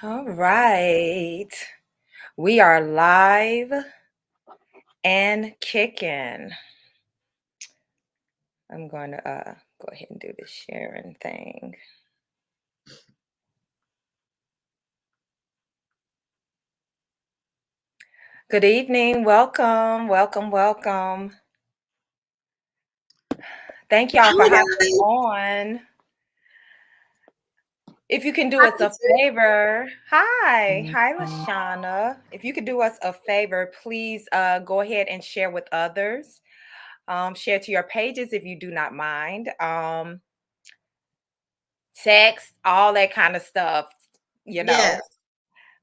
All right. We are live and kicking. I'm going to go ahead and do the sharing thing. Good evening. Welcome. Thank y'all for Hi having me guys. on. If you can do us Happy a to. favor, hi, Lashana. If you could do us a favor, please go ahead and share with others. Share to your pages if you do not mind. Text, all that kind of stuff. You know, Yes,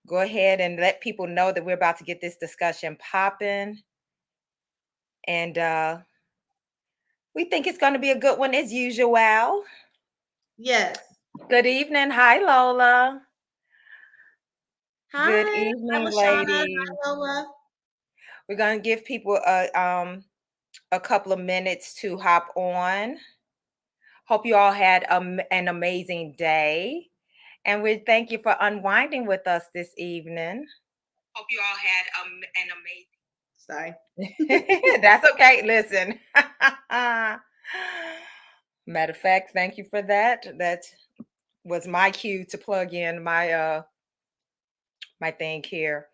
go ahead and let people know that we're about to get this discussion popping. And we think it's going to be a good one as usual. yes. Good evening. Hi, Lola. Good Hi. Hi, evening, Lashana. ladies. Hi, Lola. We're going to give people a couple of minutes to hop on. Hope you all had an amazing day. And we thank you for unwinding with us this evening. Hope you all had an amazing. Sorry. That's okay. Listen. Matter of fact, thank you for that. That was my cue to plug in my thing here.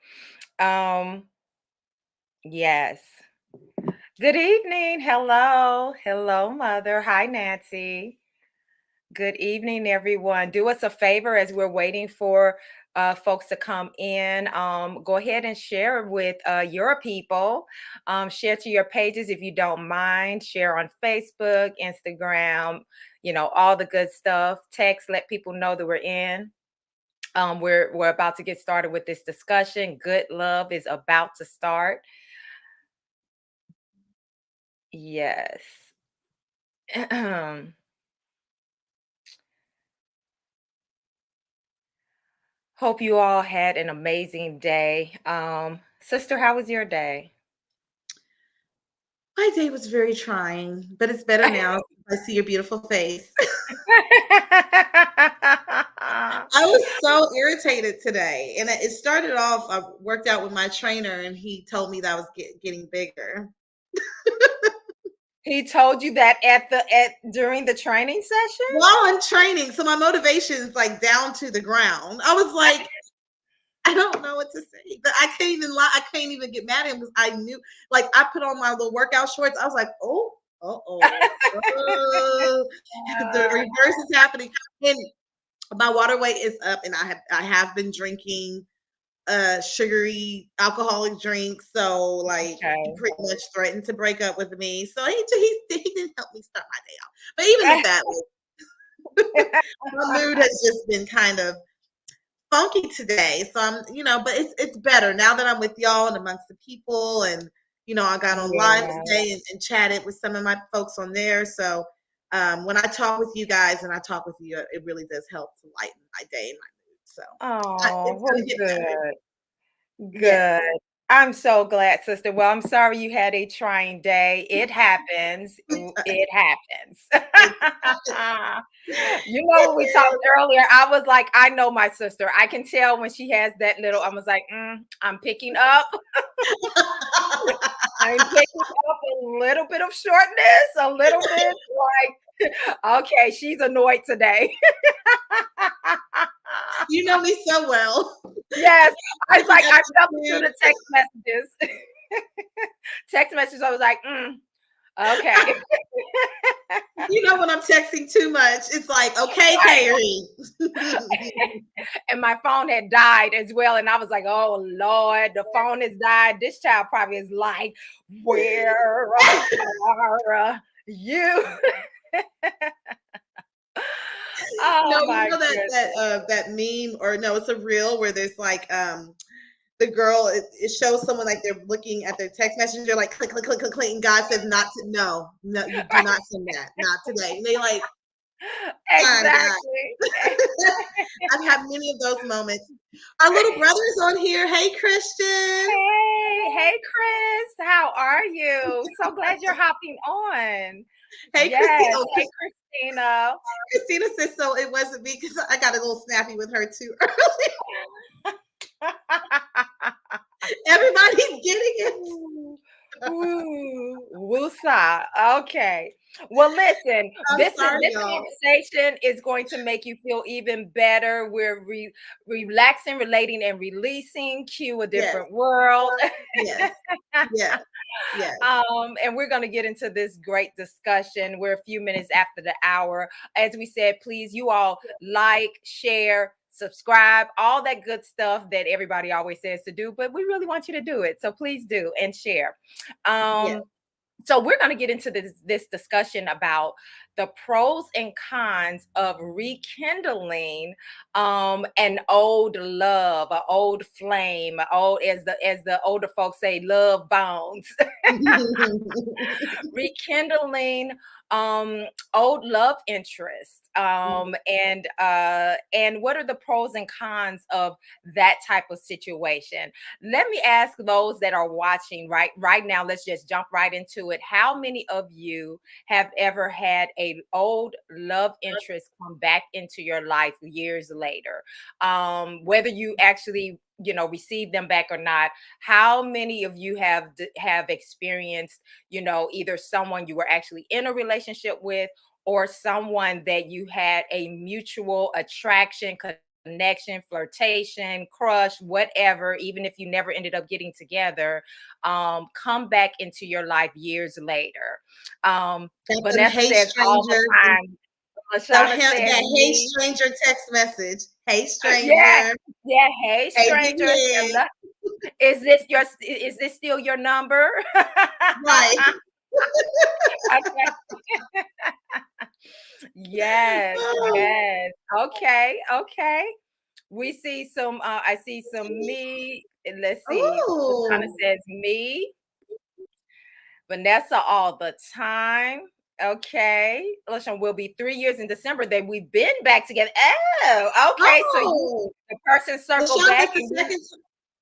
Um, yes. Good evening. Hello, mother. Hi, Nancy. Good evening, everyone. Do us a favor as we're waiting for folks to come in. Go ahead and share with your people. Share to your pages if you don't mind. Share on Facebook, Instagram, all the good stuff. Text, let people know that we're in. We're about to get started with this discussion. Good love is about to start. Yes. Hope you all had an amazing day. Sister, how was your day? My day was very trying, but it's better now. I see your beautiful face. I was so irritated today, and it started off. I worked out with my trainer, and he told me that I was getting bigger. He told you that at during the training session? While I'm training, so my motivation is like down to the ground. I was like, I don't know what to say. But I can't even lie. I can't even get mad at him because I knew, like, I put on my little workout shorts. I was like, oh, oh, the reverse is happening. And my water weight is up, and I have been drinking sugary alcoholic drinks. So like he Okay. pretty much threatened to break up with me. So he didn't help me start my day off. But even with that, like, my mood has just been kind of funky today. So but it's better now that I'm with y'all and amongst the people, and I got on live Yeah. today and chatted with some of my folks on there. So when I talk with you guys and I talk with you, it really does help to lighten my day and my mood. So Oh, it's well, gonna get better. Yes. good. I'm so glad, sister. Well, I'm sorry you had a trying day. It happens. It happens. When we talked earlier, I was like, I know my sister. I can tell when she has that little, I was like, I'm picking up. I'm picking up a little bit of shortness, a little bit like, okay, she's annoyed today. You know me so well. Yes, I was like, I felt it through Attitude. the text messages. Text messages, I was like, okay. When I'm texting too much, it's like, okay, Kheri. And my phone had died as well. And I was like, oh Lord, the phone has died. This child probably is like, where are you? No, Oh you my know goodness. that meme, or no, it's a reel where there's like the girl, it shows someone like they're looking at their text messenger, like click, click, click, click, click, and God says not to, no, no, you do not send that, not today. And they like, fine, Exactly. God. I've had many of those moments. Our little brother's on here. Hey, Christian. Hey, Chris. How are you? So glad you're hopping on. Hey, Yes. Christy. Oh, Hey, Chris. Christina. Christina says so. It wasn't me because I got a little snappy with her too. Everybody's getting it. Ooh, ooh, woosah. Okay. Well, listen, I'm sorry, this y'all. conversation is going to make you feel even better. We're relaxing, relating, and releasing. Cue a Yes, different world. yes, yes, yes, And we're going to get into this great discussion. We're a few minutes after the hour. As we said, please, you all like, share, subscribe, all that good stuff that everybody always says to do, but we really want you to do it. So please do and share. yes. So we're going to get into this discussion about the pros and cons of rekindling an old love, an old flame, old, as the older folks say, love bones. Rekindling old love interest, and what are the pros and cons of that type of situation. Let me ask those that are watching right now, let's just jump right into it. How many of you have ever had a old love interest come back into your life years later, whether you actually receive them back or not? How many of you have experienced, either someone you were actually in a relationship with, or someone that you had a mutual attraction, connection, flirtation, crush, whatever, even if you never ended up getting together, come back into your life years later? Got them Vanessa hey says all the stranger, time. Lashana says that hey me. stranger text message. Hey Yeah, stranger. yeah. Hey, Hey big stranger. head. Is this still your number? Right. Okay. Yes, yes. Okay, okay. We see some, I see some me. Let's see. Lashana Oh, says me. Vanessa all the time. Okay. Lashana will be 3 years in December that we've been back together. Oh, okay. So oh. the person circled LaShawn, back it's the and you. second.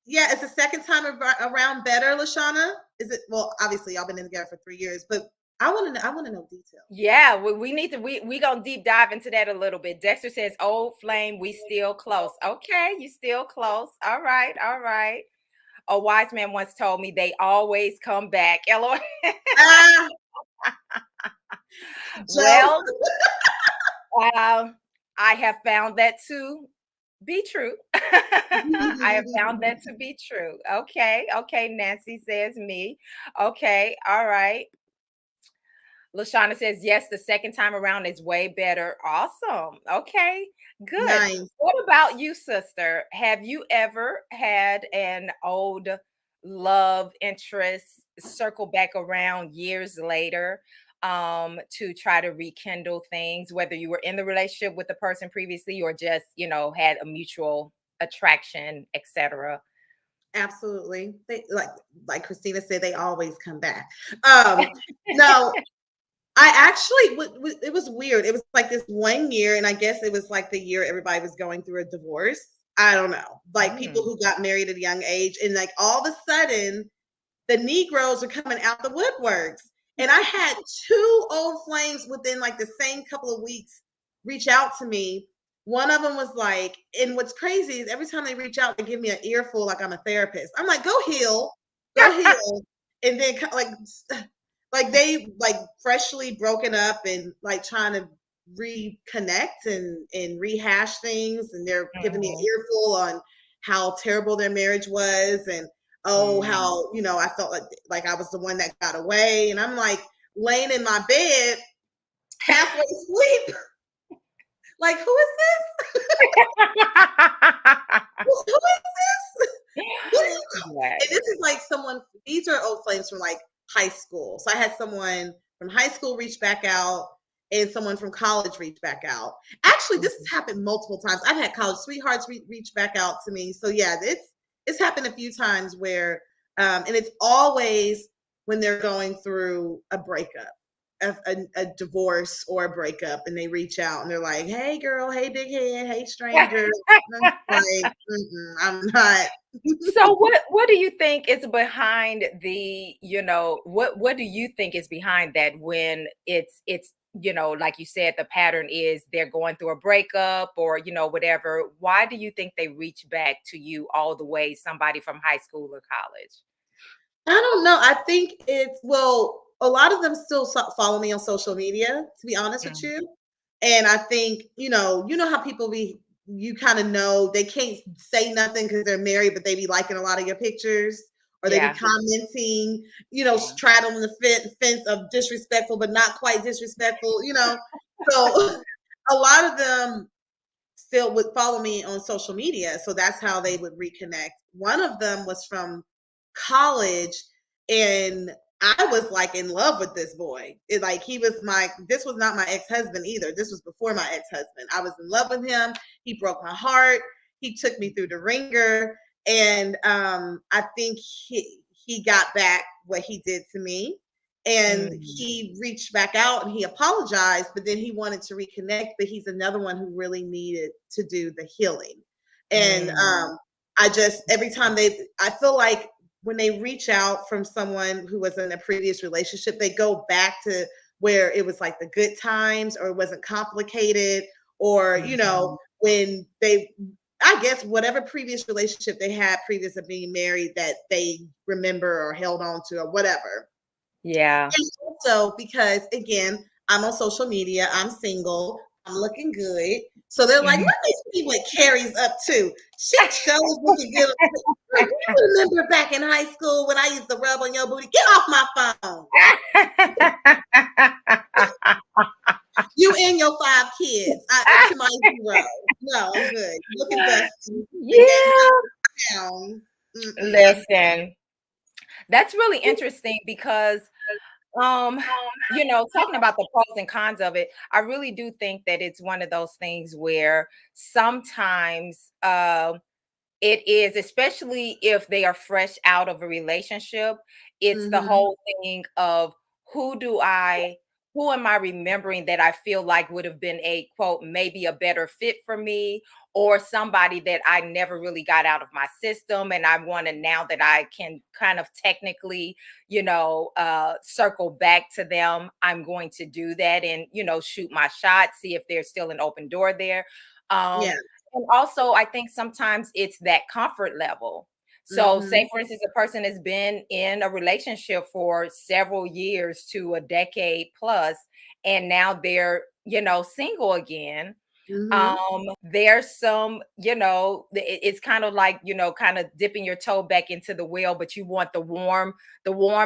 Yeah, it's the second time around better, Lashana. Is it? Well, obviously, y'all been together for 3 years, but I want to know. I want to know details. Yeah, we need to we gonna deep dive into that a little bit. Dexter says, "Old flame, we still close." Okay, you still close. All right, all right. A wise man once told me they always come back. LOL. Ah, Joe. Well, uh, I have found that to be true. I have found that to be true. Okay, okay. Nancy says me. Okay, all right. Lashana says, yes, the second time around is way better. Awesome. Okay, good. Nice. What about you, sister? Have you ever had an old love interest circle back around years later, to try to rekindle things, whether you were in the relationship with the person previously or just, had a mutual attraction, etc.? Absolutely. They like Christina said, they always come back. No, I actually it was weird. It was like this 1 year, and I guess it was like the year everybody was going through a divorce. I don't know. Like people Mm. who got married at a young age, and like all of a sudden the Negroes are coming out the woodworks. And I had two old flames within like the same couple of weeks reach out to me. One of them was like, and what's crazy is every time they reach out, they give me an earful like I'm a therapist. I'm like, go heal. And then like they like freshly broken up and like trying to reconnect and rehash things. And they're giving me an Mhm. earful on how terrible their marriage was and oh Mm. how I felt like I was the one that got away, and I'm like laying in my bed halfway asleep like who is this, who is this, what are you Yes. and this is like someone, these are old flames from like high school, so I had someone from high school reach back out and someone from college reach back out. Actually, this has happened multiple times. I've had college sweethearts reach back out to me, so yeah, it's happened a few times where and it's always when they're going through a breakup, a divorce or a breakup, and they reach out and they're like, hey girl, hey big head, hey stranger. I'm like, I'm not. So what do you think is behind the, what do you think is behind that when it's like you said, the pattern is they're going through a breakup or, whatever. Why do you think they reach back to you all the way, somebody from high school or college? I don't know. I think it's well, a lot of them still follow me on social media, to be honest with Mm, you. And I think, you know how people be you kind of know they can't say nothing because they're married, but they be liking a lot of your pictures or they be yeah, commenting, yeah. straddling the fence of disrespectful, but not quite disrespectful. So a lot of them still would follow me on social media. So that's how they would reconnect. One of them was from college, and I was like in love with this boy. Like this was not my ex-husband either. This was before my ex-husband. I was in love with him. He broke my heart. He took me through the ringer. And I think he got back what he did to me. And Mm, he reached back out and he apologized, but then he wanted to reconnect. But he's another one who really needed to do the healing. And mm, I just, every time I feel like when they reach out from someone who was in a previous relationship, they go back to where it was like the good times or it wasn't complicated or, mhm. when I guess whatever previous relationship they had previous of being married that they remember or held on to or whatever. Yeah. And also because again, I'm on social media, I'm single, I'm looking good. So they're like, let Mhm. me see what Carrie's up to. She shows looking good. Like, do you remember back in high school when I used to rub on your booty? Get off my phone. You and your 5 kids. Up to my zero. No, I'm good. Looking dusty. The game Yeah. down. Mm-mm. Listen, that's really interesting because um, talking about the pros and cons of it, I really do think that it's one of those things where sometimes it is, especially if they are fresh out of a relationship. It's the Mm-hmm. whole thing of who do I who am I remembering that I feel like would have been a quote, maybe a better fit for me, or somebody that I never really got out of my system. And I want to, now that I can kind of technically, circle back to them, I'm going to do that and, shoot my shot, see if there's still an open door there. Yeah. And also, I think sometimes it's that comfort level. So, say Mm-hmm. for instance, a person has been in a relationship for several years to a decade plus, and now they're, single again. Mm-hmm. There's some, it's kind of like, kind of dipping your toe back into the well, but you want the warm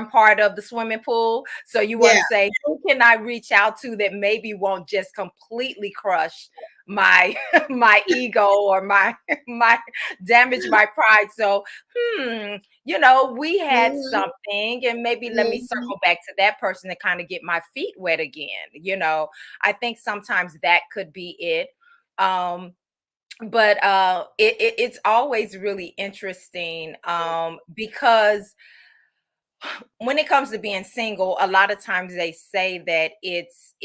part of the swimming pool. So you want Yeah. to say, who can I reach out to that maybe won't just completely crush my my ego or my damage my pride. So we had Mm-hmm. something, and maybe let me Mm-hmm. circle back to that person to kind of get my feet wet again. I think sometimes that could be it. um but it's always really interesting, because when it comes to being single, a lot of times they say that it's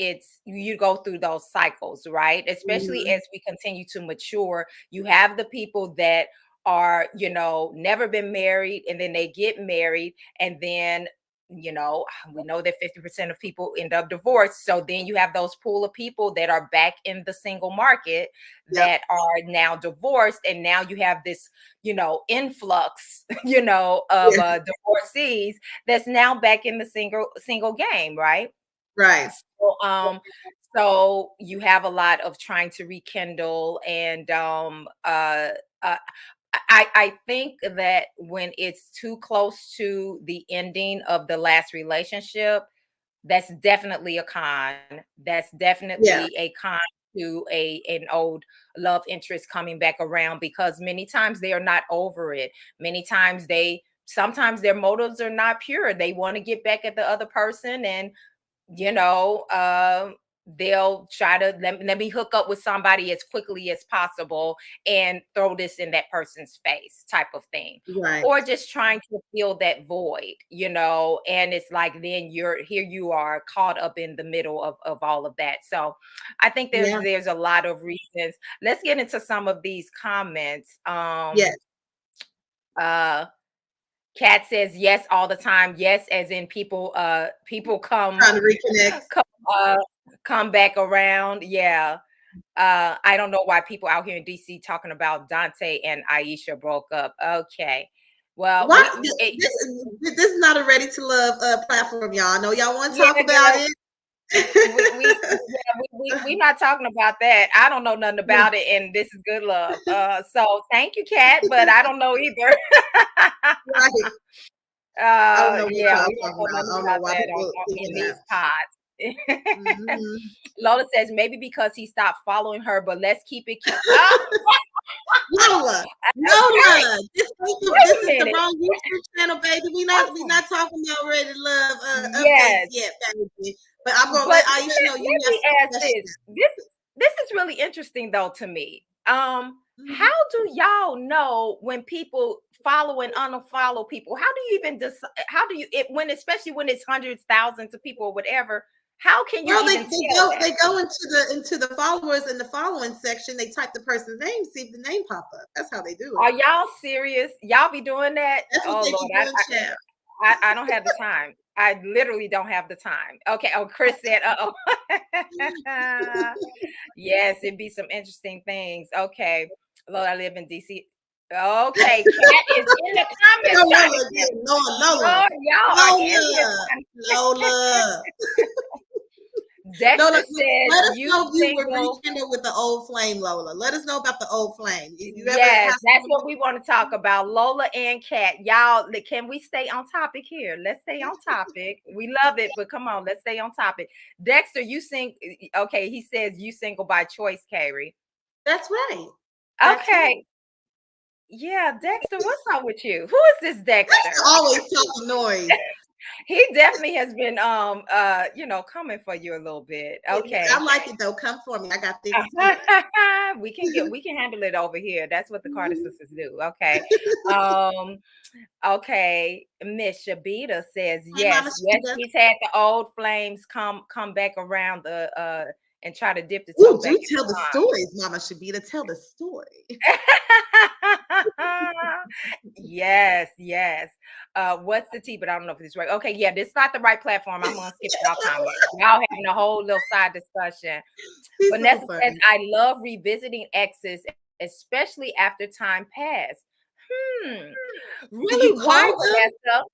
you go through those cycles, right? Especially Mm-hmm. as we continue to mature, you have the people that are, never been married, and then they get married, and then we know that 50% of people end up divorced. So then you have those pool of people that are back in the single market Yep. that are now divorced, and now you have this, influx, of Yeah. divorcees that's now back in the single game, right? Right. So you have a lot of trying to rekindle, and uh I think that when it's too close to the ending of the last relationship, that's definitely a con. That's Yeah. definitely a con to an old love interest coming back around, because many times they are not over it. Many times sometimes their motives are not pure. They want to get back at the other person, and you know, they'll try to let me hook up with somebody as quickly as possible and throw this in that person's face, type of thing. Right. Or just trying to fill that void, and it's like then you are caught up in the middle of all of that. So I think there's Yeah. there's a lot of reasons. Let's get into some of these comments. Yes. Uh Kat says yes all the time. Yes, as in people come Trying to reconnect. come come back around. Yeah. I don't know why people out here in DC talking about Dante and Aisha broke up. Okay. Well, What? This is not a ready to love platform, y'all. I know y'all want to yeah, talk about girl. it. We not talking about that. I don't know nothing about it, and this is good love. So thank you, Kat, but I don't know either. Right. I don't know what Yeah, y'all we don't talking know about. nothing I don't know about why that people in thinking these that. pods. Hmm. Lola says maybe because he stopped following her, but let's keep it cute. Oh, Lola, okay. Lola, Wait this a is the minute. wrong YouTube channel, baby. We Oh, not talking about ready to love updates yes. yet, baby. But I'm gonna But let Aisha know you let have me some ask this. questions. This is really interesting though to me. Mhm. How do y'all know when people follow and unfollow people? How do you even decide? How do you it when especially when it's hundreds, thousands of people or whatever? How can you Well, even tell that? they go into the followers in the following section. They type the person's name, see if the name pop up. That's how they do it. Are y'all serious? Y'all be doing that? That's what Oh they Lord, be doing, chat. I don't have the time. I literally don't have the time. Okay. Oh, Chris said, uh oh. Yes, it'd be some interesting things. Okay. Lord, I live in DC. Okay, Cat is in the No, comments trying to Lola get again. Lola. Lord, y'all are in here Lola. trying. Lola. Lola, Dexter says let us you know if you would single. rekindle with the old flame, Lola. Let us know about the old flame. If you ever Yes, have that's what something. we want to talk about. Lola and Kat. Y'all, can we stay on topic here? Let's stay on topic. We love it, but come on, let's stay on topic. Dexter, you sing okay, he says you single by choice, Kheri. That's right. That's right. Okay. Yeah, Dexter, what's up with you? Who is this Dexter? Always talking noise. He definitely has been coming for you a little bit. I Okay. like it though. Come for me. I got thick skin. We can handle it over here. That's what the Carter Mhm. sisters do. Okay. Um, okay. Miss Shabita says Hey, Mama yes, Shida. he's had the old flames come back around the and try to dip the toe Ooh, back do in tell the stories, Mama Shabita. Tell the story. Yes, yes. What's the tea? But I don't know if it's right. Okay, yeah, this is not the right platform. I'm gonna skip y'all comments. Y'all having a whole little side discussion. She's so Vanessa says, funny. I love revisiting exes, especially after time passed. Hmm. Do you Really? Why, call them? Vanessa?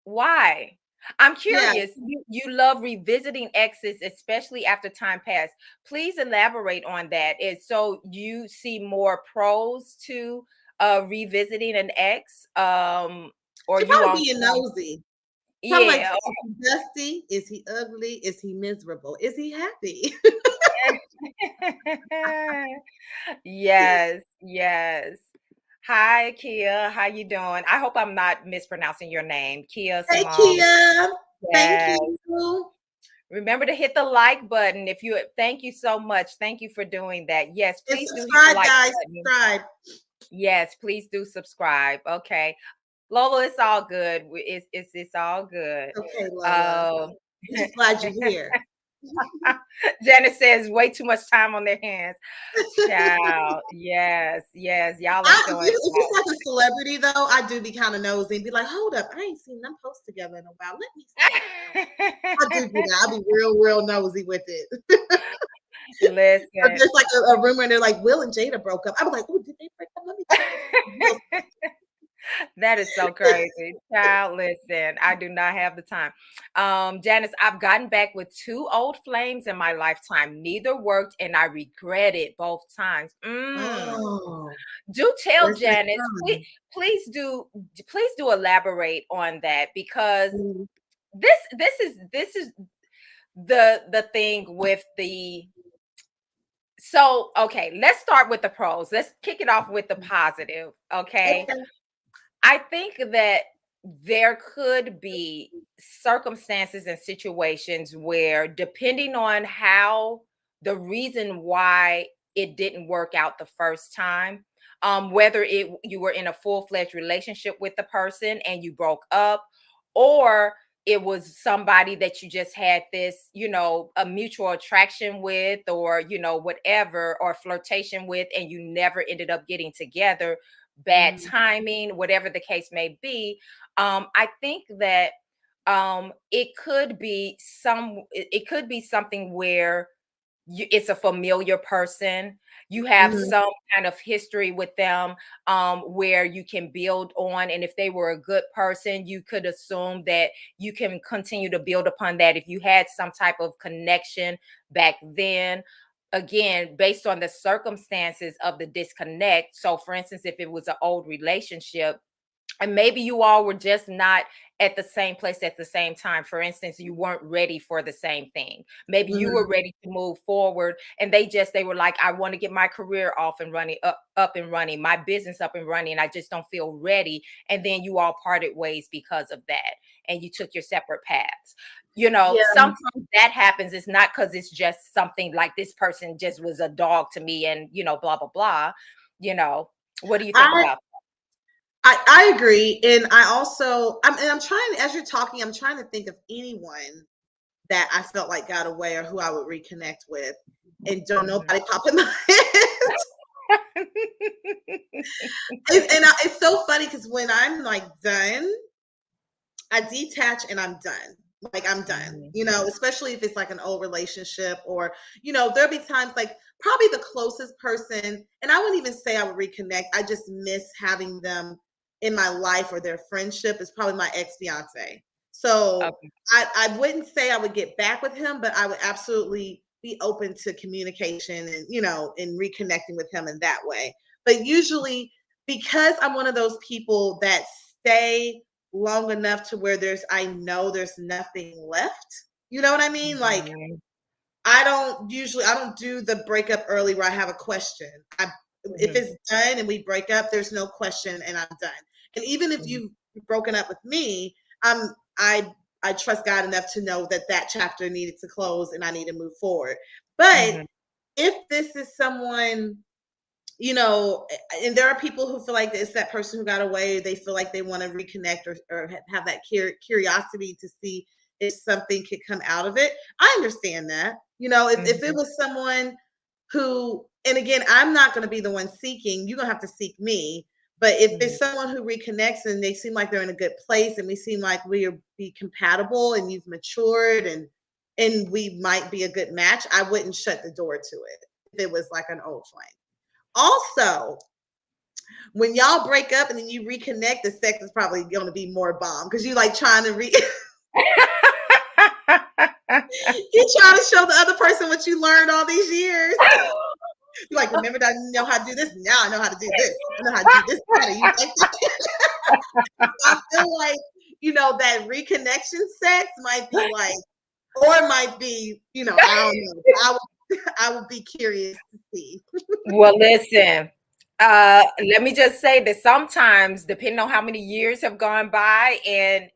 Why? I'm Yeah. curious. You love revisiting exes, especially after time passed. Please elaborate on that. Is so you see more pros to revisiting an ex, or She you probably on being some nosy. Probably like, yeah. is he dusty? Is he ugly? Is he miserable? Is he happy? Yes, yes. Hi, Kia. How you doing? I hope I'm not mispronouncing your name, Kia Hey, Simone. Kia. Thank Yes. you. Remember to hit the like button. If you thank you so much. Thank you for doing that. Yes, And please do hit the subscribe, like guys. button. Subscribe. Yes, please do subscribe. Okay. Lola, it's all good. It's all good. Okay, Lola. Um I'm just glad you're here. Janice says way too much time on their hands. Child. Yes, yes. Y'all are showing If out. it's like a celebrity, though, I do be kind of nosy and be like, hold up, I ain't seen them post together in a while. Let me see. I do that. I'll be real nosy with it. Or Listen. there's like a rumor and they're like, Will and Jada broke up. I'm like, oh, did they break up? Let me check. Real stuff. That is so crazy. Child, listen, I do not have the time. Janice, I've gotten back with two old flames in my lifetime. Neither worked, and I regret it both times. Oh, Do tell where's that Janice, from? please do elaborate on that because Mhm. this is the thing with the so okay, let's start with the pros. Let's kick it off with the positive. Okay. Okay. I think that there could be circumstances and situations where, depending on how the reason why it didn't work out the first time, whether you were in a full-fledged relationship with the person and you broke up, or it was somebody that you just had this, a mutual attraction with, or whatever, or flirtation with, and you never ended up getting together, bad Mhm. timing, whatever the case may be. I think that It could be something where it's a familiar person. You have Mhm. some kind of history with them, where you can build on. And if they were a good person, you could assume that you can continue to build upon that if you had some type of connection back then. Again, based on the circumstances of the disconnect. So, for instance, if it was an old relationship, and maybe you all were just not at the same place at the same time. For instance, you weren't ready for the same thing. Maybe you were Mhm. ready to move forward, and they were like, I want to get my career off and running, up and running, my business up and running. I just don't feel ready. And then you all parted ways because of that, and you took your separate paths. Yeah. Sometimes that happens. It's not because it's just something like this person just was a dog to me, and blah blah blah. You know, what do you think I about I agree, and I'm trying as you're talking, I'm trying to think of anyone that I felt like got away or who I would reconnect with, and don't that? nobody pop in my head. It's so funny because when I'm like done, I detach and I'm done. Like I'm done, Mhm. especially if it's like an old relationship or, there'll be times like probably the closest person, and I wouldn't even say I would reconnect. I just miss having them in my life or their friendship is probably my ex fiance. So Okay. I wouldn't say I would get back with him, but I would absolutely be open to communication and, and reconnecting with him in that way. But usually, because I'm one of those people that stay long enough to where I know there's nothing left. You know what I mean? Like Mhm. I don't do the breakup early where I have a question. If Mhm. it's done and we break up, there's no question and I'm done. And even if Mhm. you've broken up with me, um, I I trust God enough to know that that chapter needed to close and I need to move forward. But Mhm. if this is someone and there are people who feel like it's that person who got away. They feel like they want to reconnect or have that curiosity to see if something could come out of it. I understand that. If it Mhm. was someone who, and again, I'm not going to be the one seeking, you're going to have to seek me. But if Mhm. it's someone who reconnects and they seem like they're in a good place and we seem like we'll be compatible and you've matured and we might be a good match, I wouldn't shut the door to it if it was like an old flame. Also, when y'all break up and then you reconnect, the sex is probably going to be more bomb because you like trying to you trying to show the other person what you learned all these years. You like, remember that I didn't know how to do this? Now I know how to do this. I know how to do this better. You like that? I feel like, that reconnection sex might be like, or it might be, I don't know. I would be curious to see. Well, listen, let me just say that sometimes, depending on how many years have gone by, and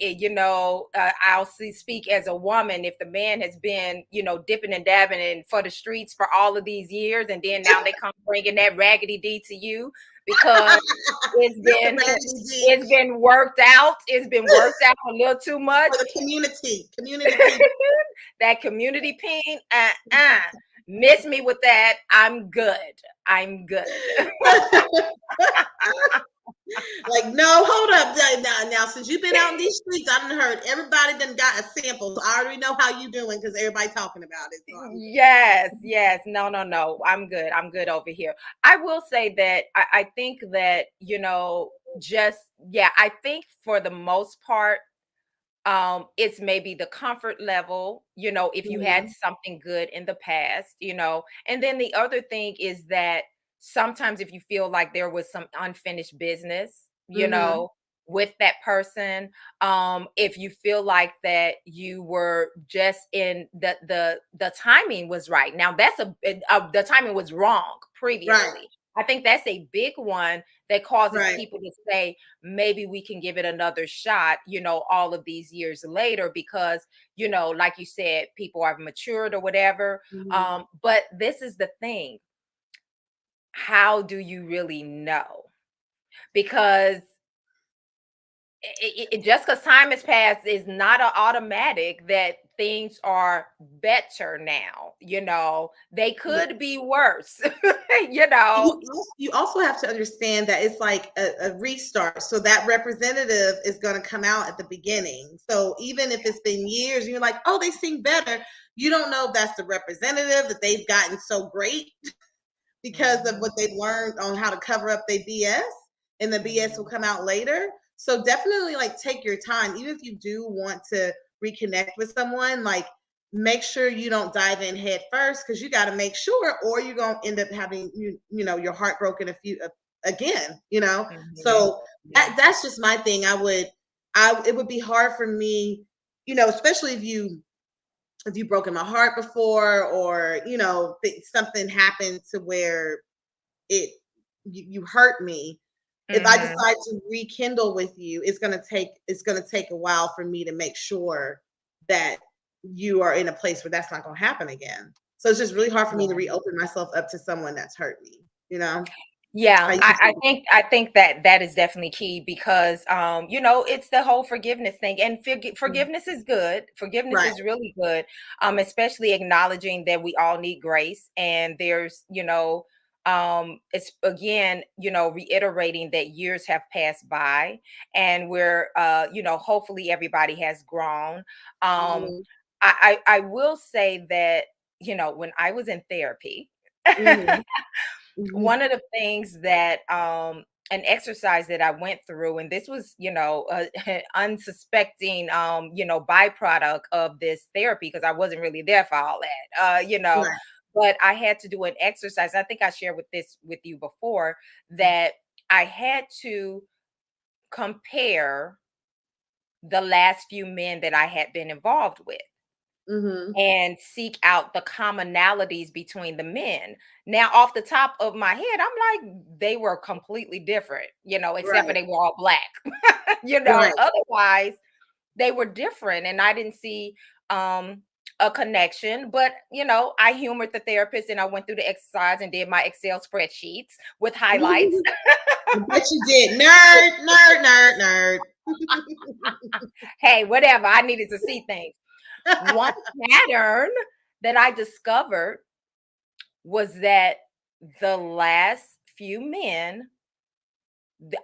speak as a woman. If the man has been, dipping and dabbing in for the streets for all of these years, and then now they come bringing that raggedy D to you because it's Not the been raggedy D it's been worked out. It's been worked out a little too much. for the community. Community people. That community peen, miss me with that. I'm good. I'm good. Like, no, hold up. Now, since you've been out in these streets, I done heard everybody done got a sample. So I already know how you doing because everybody talking about it. So I'm Yes, yes. No, no, no. I'm good. I'm good over here. I will say that I think that, just, yeah, I think for the most part, it's maybe the comfort level, if you had Mhm. something good in the past, and then the other thing is that sometimes if you feel like there was some unfinished business, Mhm. with that person, if you feel like that you were just in the timing was right. Now that's the timing was wrong Right. previously. I think that's a big one that causes Right. people to say, maybe we can give it another shot, all of these years later, because, like you said, people are matured or whatever. Mhm. But this is the thing. How do you really know? Because just because time has passed is not an automatic that things are better now. They Yeah. could be worse. you know. You also have to understand that it's like a restart. So that representative is going to come out at the beginning. So even if it's been years, you're like, oh, they sing better. You don't know if that's the representative that they've gotten so great because of Mhm, what they've learned on how to cover up their BS, and the BS will mhm, come out later. So definitely like take your time. Even if you do want to reconnect with someone, like make sure you don't dive in head first because you got to make sure, or you're going to end up having your heart broken a few again, mhm. So Yeah. that's just my thing. It would be hard for me, especially if you've broken my heart before, or something happened to where it you hurt me. If I Mhm. decide to rekindle with you, it's gonna take a while for me to make sure that you are in a place where that's not gonna happen again. So it's just really hard for me to Yeah. reopen myself up to someone that's hurt me, you know? Yeah, How you I think that that is definitely key because it's the whole forgiveness thing, and feel? forgiveness is good. Forgiveness Right. is really good, especially acknowledging that we all need grace, and there's it's again reiterating that years have passed by, and we're hopefully everybody has grown. Um, Mhm. I will say that when I was in therapy. Mhm. Mhm. One of the things that an exercise that I went through, and this was unsuspecting byproduct of this therapy because I wasn't really there for all that Right. but I had to do an exercise. I think I shared with you before that I had to compare the last few men that I had been involved with Mhm. and seek out the commonalities between the men. Now, off the top of my head, I'm like, they were completely different, except for Right. they were all black. Right. Otherwise, they were different, and I didn't see a connection. But I humored the therapist, and I went through the exercise and did my Excel spreadsheets with highlights. I bet you did. Nerd, nerd, nerd, nerd. Hey, whatever. I needed to see things. One pattern that I discovered was that the last few men,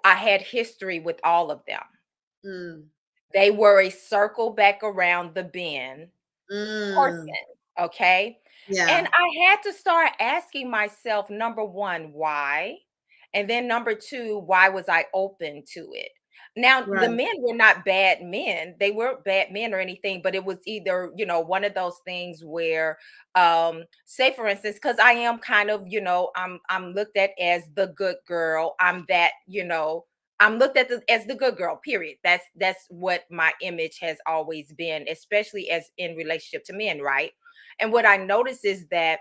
I had history with all of them. Mm. They were a circle back around the bend Mm. person, okay? And Yeah. I had to start asking myself, number 1, why? And then number 2, why was I open to it? Now, the Right. men were not bad men. They weren't bad men or anything, but it was either, one of those things where say for instance, because I am kind of, I'm looked at as the good girl. I'm that, I'm looked at as the good girl, period. That's what my image has always been, especially as in relationship to men, right? And what I noticed is that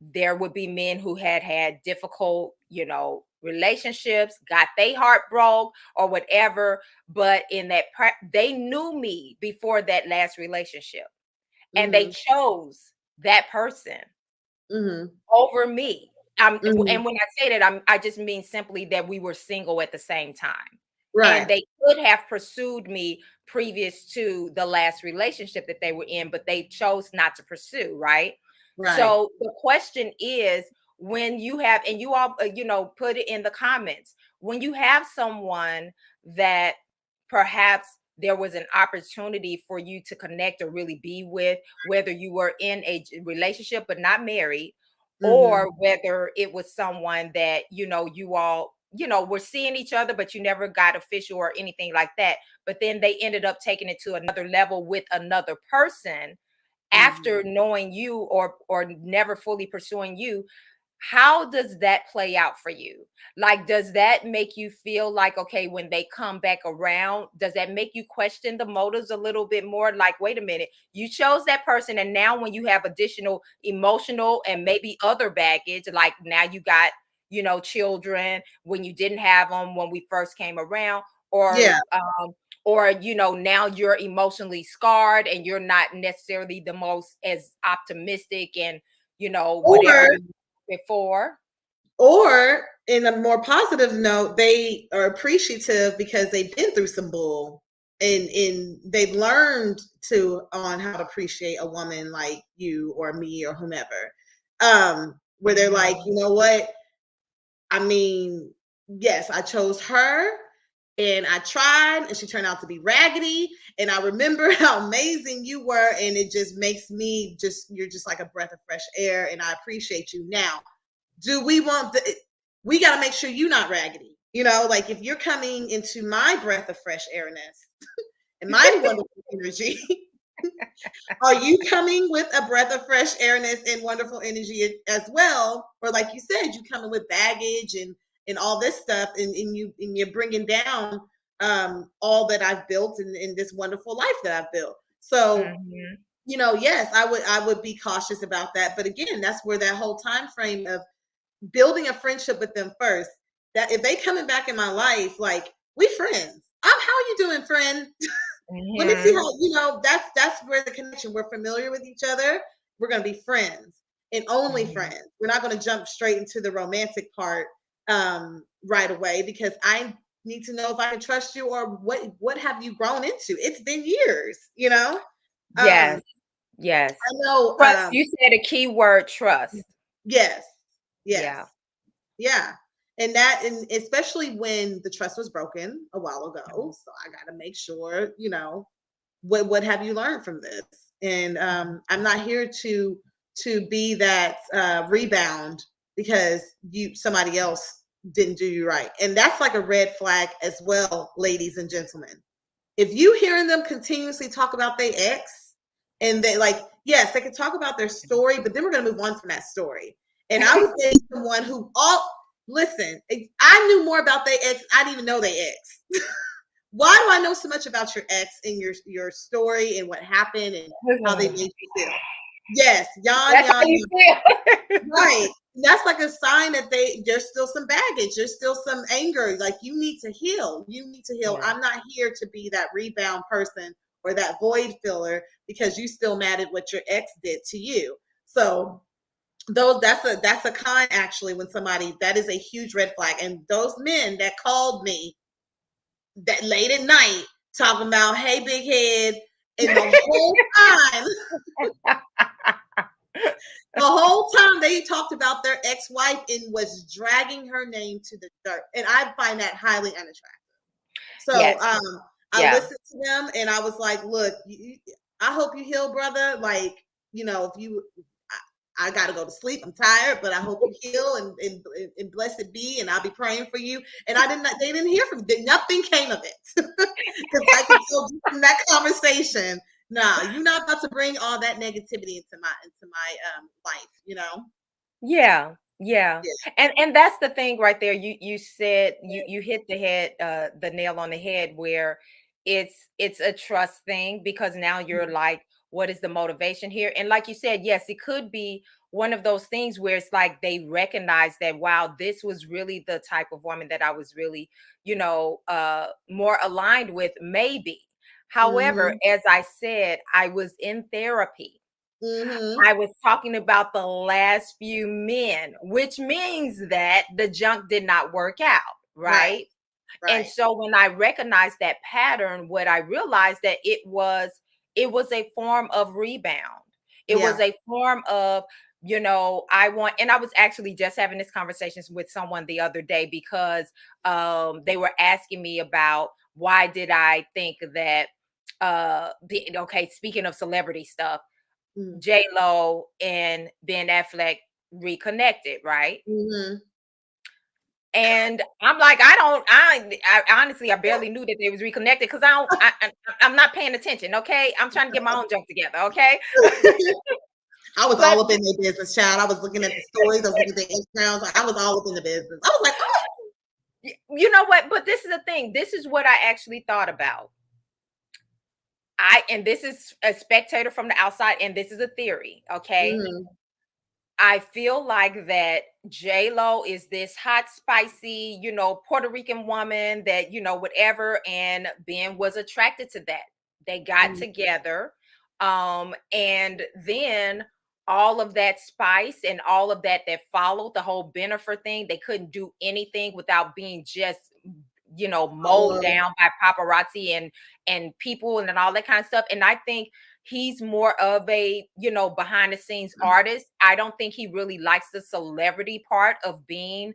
there would be men who had difficult, relationships, got their heart broke or whatever, but they knew me before that last relationship, and they Mhm. chose that person Mhm. over me. Mhm. And when I say that, I just mean simply that we were single at the same time. And Right. they could have pursued me previous to the last relationship that they were in, but they chose not to pursue, right? Right. So the question is, when you have, and you all, put it in the comments, when you have someone that perhaps there was an opportunity for you to connect or really be with, whether you were in a relationship but not married, or Mhm. whether it was someone that you all were seeing each other but you never got official or anything like that, but then they ended up taking it to another level with another person after Mhm. knowing you or never fully pursuing you. How does that play out for you? Like, does that make you feel like, okay, when they come back around, does that make you question the motives a little bit more? Like, wait a minute, you chose that person, and now when you have additional emotional and maybe other baggage, like now you got, children when you didn't have them when we first came around, Yeah. or now you're emotionally scarred and you're not necessarily the most as optimistic and whatever Or you before. or in a more positive note, they are appreciative because they've been through some bull. and they've learned to on how to appreciate a woman like you or me or whomever. Where they're like, Mhm. you know what? I mean, yes, I chose her and I tried and she turned out to be raggedy. And I remember how amazing you were. And it just makes me you're just like a breath of fresh air. And I appreciate you. Now, do we want we got to make sure you're not raggedy. You know, like if you're coming into my breath of fresh airness and my wonderful energy, are you coming with a breath of fresh airness and wonderful energy as well? Or like you said, you coming with baggage and all this stuff and you're bringing down all that I've built in this wonderful life that I've built. So, Mhm. yes, I would be cautious about that. But again, that's where that whole time frame of building a friendship with them first. That if they coming back in my life, like we friends. How are you doing, friend? Let me see Mhm. how that's where the connection. We're familiar with each other. We're gonna be friends and only Mhm. friends. We're not gonna jump straight into the romantic part right away because I need to know if I can trust you or what have you grown into. It's been years, you know. Yes. I Yes. know. Trust. You said a key word, trust. Yes, yes. Yeah. Yeah. And especially when the trust was broken a while ago. Mhm. So I got to make sure, what have you learned from this? And Mhm. I'm not here to be that rebound because you somebody else didn't do you right. And that's like a red flag as well, ladies and gentlemen. If you hearing them continuously talk about their ex and they like, yes, they can talk about their story, but then we're gonna move on from that story. And I was dating someone who all listen, I knew more about their ex, I didn't even know their ex. Why do I know so much about your ex and your story and what happened and how they made you feel? Yes, yawn, That's how yawn, you yawn. feel. Right. That's like a sign that there's still some baggage. There's still some anger. Like you need to heal. You need to heal. Yeah. I'm not here to be that rebound person or that void filler because you still mad at what your ex did to you. So those that's a con actually when somebody that is a huge red flag. And those men that called me that late at night talking about hey big head and the whole time they talked about their ex-wife and was dragging her name to the dirt. And I find that highly unattractive. So Yes. I Yeah. listened to them and I was like, look, I hope you heal, brother. Like, if you I gotta go to sleep. I'm tired, but I hope you heal and blessed be, and I'll be praying for you. And I didn't. They didn't hear from me. Nothing came of it because I could tell just from that conversation. Nah, you're not about to bring all that negativity into my life. Yeah, yeah. Yeah. And that's the thing right there. You said you hit the nail on the head where it's a trust thing because now you're like, what is the motivation here? And like you said, yes, it could be one of those things where it's like they recognize that wow, this was really the type of woman that I was really, more aligned with, maybe. However, Mm-hmm. as I said, I was in therapy. Mm-hmm. I was talking about the last few men, which means that the junk did not work out, Right. right? And Right. so when I recognized that pattern, what I realized that it was a form of rebound. It was Yeah. a form of, I was actually just having this conversation with someone the other day because they were asking me about why did I think that okay, speaking of celebrity stuff, Mm-hmm. J Lo and Ben Affleck reconnected, right? Mm-hmm. And I'm like, I honestly, I barely knew that they was reconnected because I don't, I'm not paying attention. Okay, I'm trying to get my own junk together. Okay, I was but all up in their business, child. I was looking at the stories. I was looking at the Instagrams. Like, I was all up in the business. I was like, oh. you know what? But this is the thing. This is what I actually thought about. And this is a spectator from the outside, and this is a theory. Okay, Mm-hmm. I feel like that J Lo is this hot, spicy, Puerto Rican woman that, whatever. And Ben was attracted to that. They got Mm-hmm. together. And then all of that spice and all of that followed the whole Benifer thing, they couldn't do anything without being just mowed Oh, down by paparazzi and people and all that kind of stuff. And I think he's more of a, behind the scenes artist. I don't think he really likes the celebrity part of being,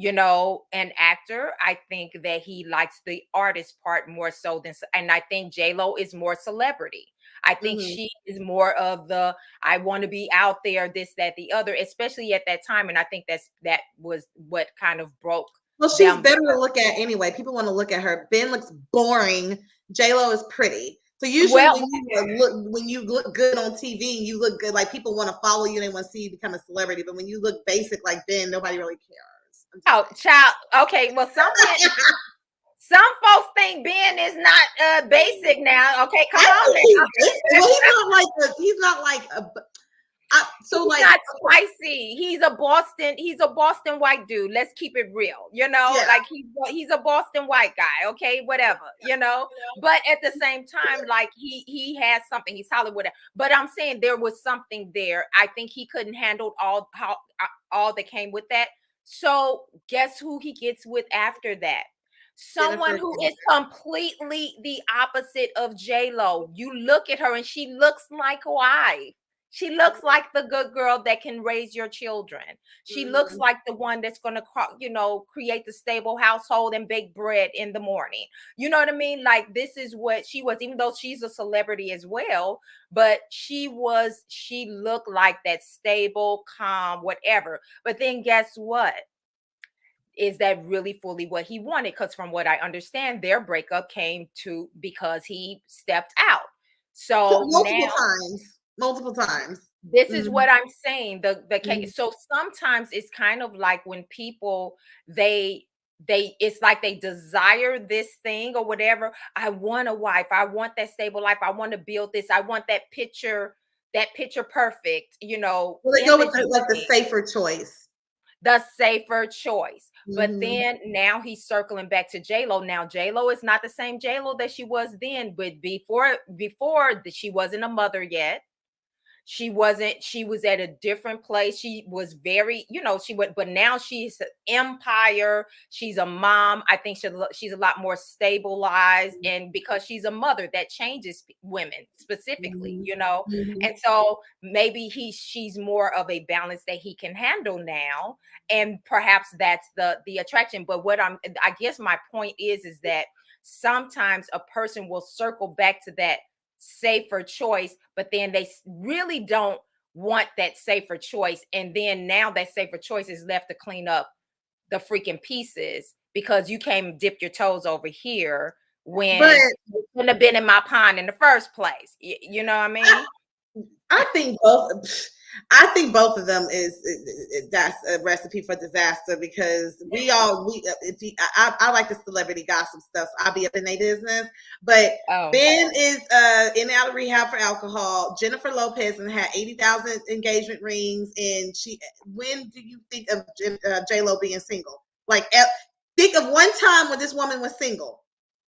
an actor. I think that he likes the artist part more so and I think J-Lo is more celebrity. I think mhm. she is more of the I want to be out there, this, that, the other, especially at that time. And I think that was what kind of broke Well, she's them. better to look at anyway. People wanna look at her. Ben looks boring. J-Lo is pretty. So usually Well, when you look good on TV and you look good, like people wanna follow you, they wanna see you become a celebrity. But when you look basic like Ben, nobody really cares. I'm just oh, child. Okay, well, saying. some folks think Ben is not basic now. Okay, come I on think he's basic. now. Well, he's not like a so He's like not spicy. He's a Boston white dude. Let's keep it real. yeah. Like he's a Boston white guy, okay? Whatever. But at the same time, like he has something. He's Hollywood. But I'm saying there was something there. I think he couldn't handle all that came with that. So guess who he gets with after that? Someone Jennifer. who is completely the opposite of J-Lo. You look at her and she looks like a wife. She looks like the good girl that can raise your children. She looks Mhm. like the one that's going to, create the stable household and bake bread in the morning. You know what I mean? Like this is what she was, even though she's a celebrity as well, but she looked like that stable, calm, whatever. But then guess what? Is that really fully what he wanted? Because from what I understand, their breakup came to because he stepped out. So So multiple now times. Multiple times. this is Mhm. what I'm saying. The Mhm. case. So sometimes it's kind of like when people they it's like they desire this thing or whatever. I want a wife. I want that stable life. I want to build this. I want that picture perfect, Well, they go with image of the me, safer choice. the safer choice. But Mhm. then now he's circling back to J Lo. Now J Lo is not the same J Lo that she was then, but before she wasn't a mother yet. She was at a different place. She was very, she went, but now she's an empire. She's a mom. I think she's a lot more stabilized. And because she's a mother, that changes women specifically, Mhm. Mhm. And so maybe she's more of a balance that he can handle now. And perhaps that's the attraction. But I guess my point is that sometimes a person will circle back to that safer choice, but then they really don't want that safer choice. And then now that safer choice is left to clean up the freaking pieces because you came and dipped your toes over here But when you shouldn't have been in my pond in the first place. You know what I I mean? I think both. I think both of them that's a recipe for disaster because if I like the celebrity gossip stuff. So I'll be up in their business, but Oh, Ben is in and out of rehab for alcohol. Jennifer Lopez and had 80,000 engagement rings, and she. When do you think of J Lo being single? Like, think of one time when this woman was single.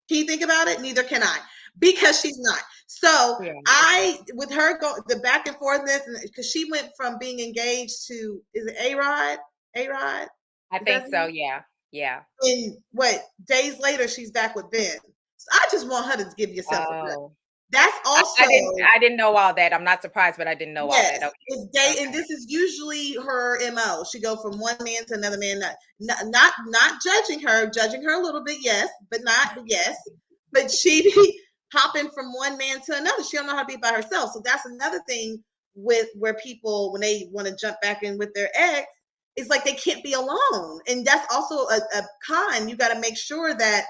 Can you think about it? Neither can I, because she's not. So yeah. I, with her go the back and forthness, because she went from being engaged to is it A-Rod? A-Rod? I Is that think his so. name? Yeah. Yeah. And what days later she's back with Ben. So I just want her to give yourself a break. Oh, That's I, also I didn't. I didn't know all that. I'm not surprised, but I didn't know all yes. that. Okay. It's day, and Okay. this is usually her mo. She go from one man to another man. Not judging her a little bit, yes, but not but yes. But she be hopping from one man to another. She don't know how to be by herself. So that's another thing with where people when they want to jump back in with their ex, it's like they can't be alone, and that's also a con. You got to make sure that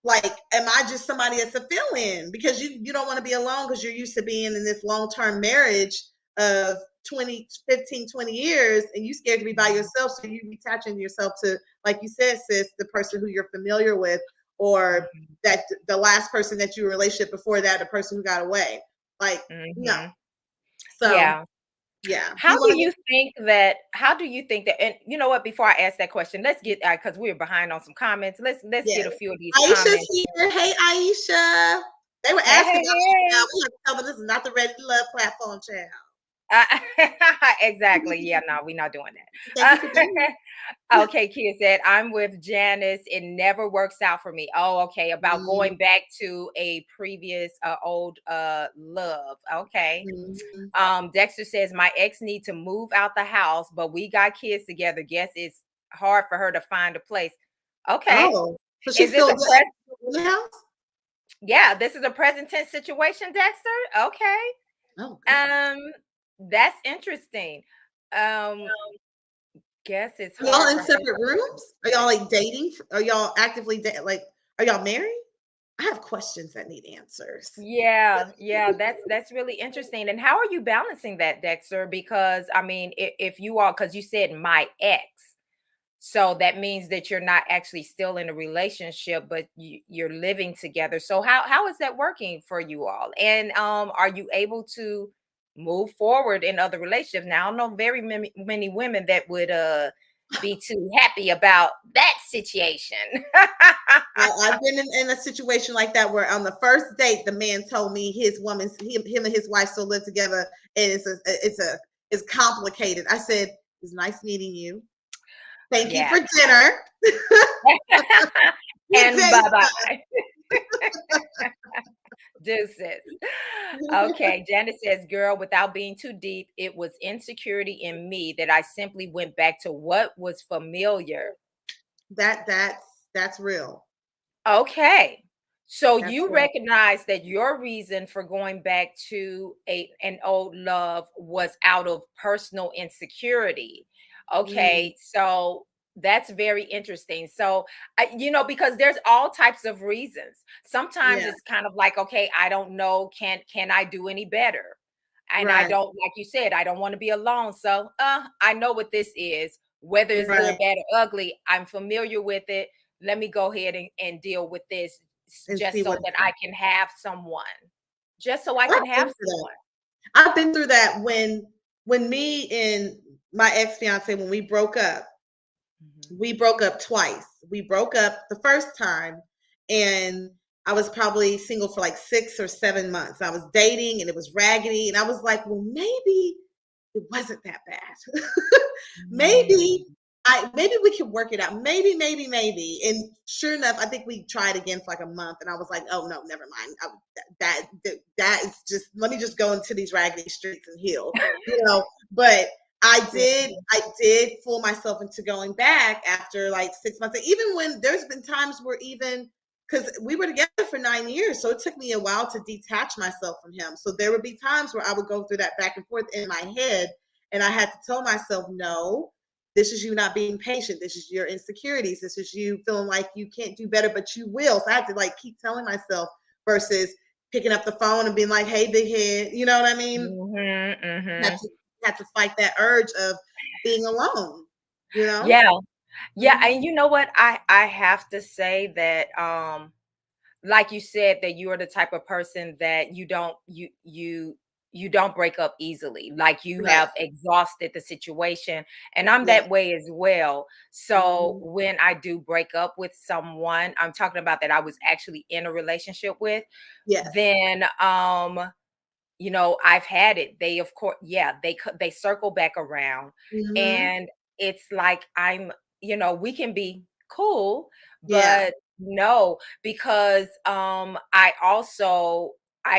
like am I just somebody that's a fill-in because you don't want to be alone because you're used to being in this long-term marriage of 20, 15, 20 years and you scared to be by yourself, so you attaching yourself to, like you said, sis, the person who you're familiar with, or Mhm. that the last person that you were in a relationship before that, the person who got away, like no. Mhm. So Yeah. yeah, How you do want to you think that and you know what, before I ask that question, let's get because we're behind on some comments. Let's yes, get a few of these Aisha's comments. here. Hey Aisha, they were Hey, asking hey, about you now. hey. We have to tell them this is not the Ready to Love platform, child. Uh, exactly. Yeah, no, we're not doing Thank you that. for being Okay, Kia said, I'm with Janice. It never works out for me. Oh, okay. About here. going back to a previous old love. Okay. Mhm. Dexter says, my ex need to move out the house, but we got kids together. Guess it's hard for her to find a place. Okay. Oh, so Is she's this still a present? in the house? Yeah, this is a present tense situation, Dexter. Okay. Oh, goodness. Um, that's interesting. Um, guess it's Are y'all hard in for her. separate rooms? Are y'all, like, dating? Are y'all actively like, are y'all married? I have questions that need answers. Yeah, yeah, that's really interesting. And how are you balancing that, Dexter? Because I mean, if you are, because you said my ex, so that means that you're not actually still in a relationship, but you're living together. So how is that working for you all? And are you able to move forward in other relationships? Now, I know very many women that would be too happy about that situation. I've been in a situation like that where on the first date, the man told me him and his wife still live together, and it's complicated. I said, "It's nice meeting you. Thank you Yeah. for dinner. Good And day, bye-bye. Deuces. son." Okay, Janet says, girl, without being too deep, it was insecurity in me that I simply went back to what was familiar. That's real. Okay. So That's you real. recognize that your reason for going back to an old love was out of personal insecurity. Mm, Okay. So that's very interesting. So because there's all types of reasons. Sometimes yeah, it's kind of like, okay, I don't know, can I do any better? And I right, don't, like you said, I don't want to be alone. So I know what this is, whether it's good, right. bad, or ugly. I'm familiar with it. Let me go ahead and deal with this And just see so what that happens. I can have someone. Just so I I've can been have through that. someone. I've been through that when me and my ex fiance when Mhm. we broke up twice. We broke up the first time, and I was probably single for like 6 or 7 months. I was dating, and it was raggedy, and I was like, well, maybe it wasn't that bad. Mm. maybe maybe we can work it out. Maybe. And sure enough, I think we tried again for like a month, and I was like, oh no, never mind. That is just, let me just go into these raggedy streets and heal, But I did fool myself into going back after like 6 months. And even when there's been times where, even because we were together for 9 years, so it took me a while to detach myself from him. So there would be times where I would go through that back and forth in my head, and I had to tell myself, no, this is you not being patient. This is your insecurities. This is you feeling like you can't do better, but you will. So I had to like keep telling myself versus picking up the phone and being like, hey, big head. You know what I mean? Mhm, Had mhm. to had to fight that urge of being alone, you know? Yeah. Yeah, Mhm. and you know what? I have to say that like you said, that you are the type of person that you don't break up easily. Like you Right. have exhausted the situation, and I'm Yeah. that way as well. So Mhm. when I do break up with someone, I'm talking about that I was actually in a relationship with, Yes. then I've had it. They, of course, yeah, they circle back around, Mhm. and it's like we can be cool, Yeah. but no, because I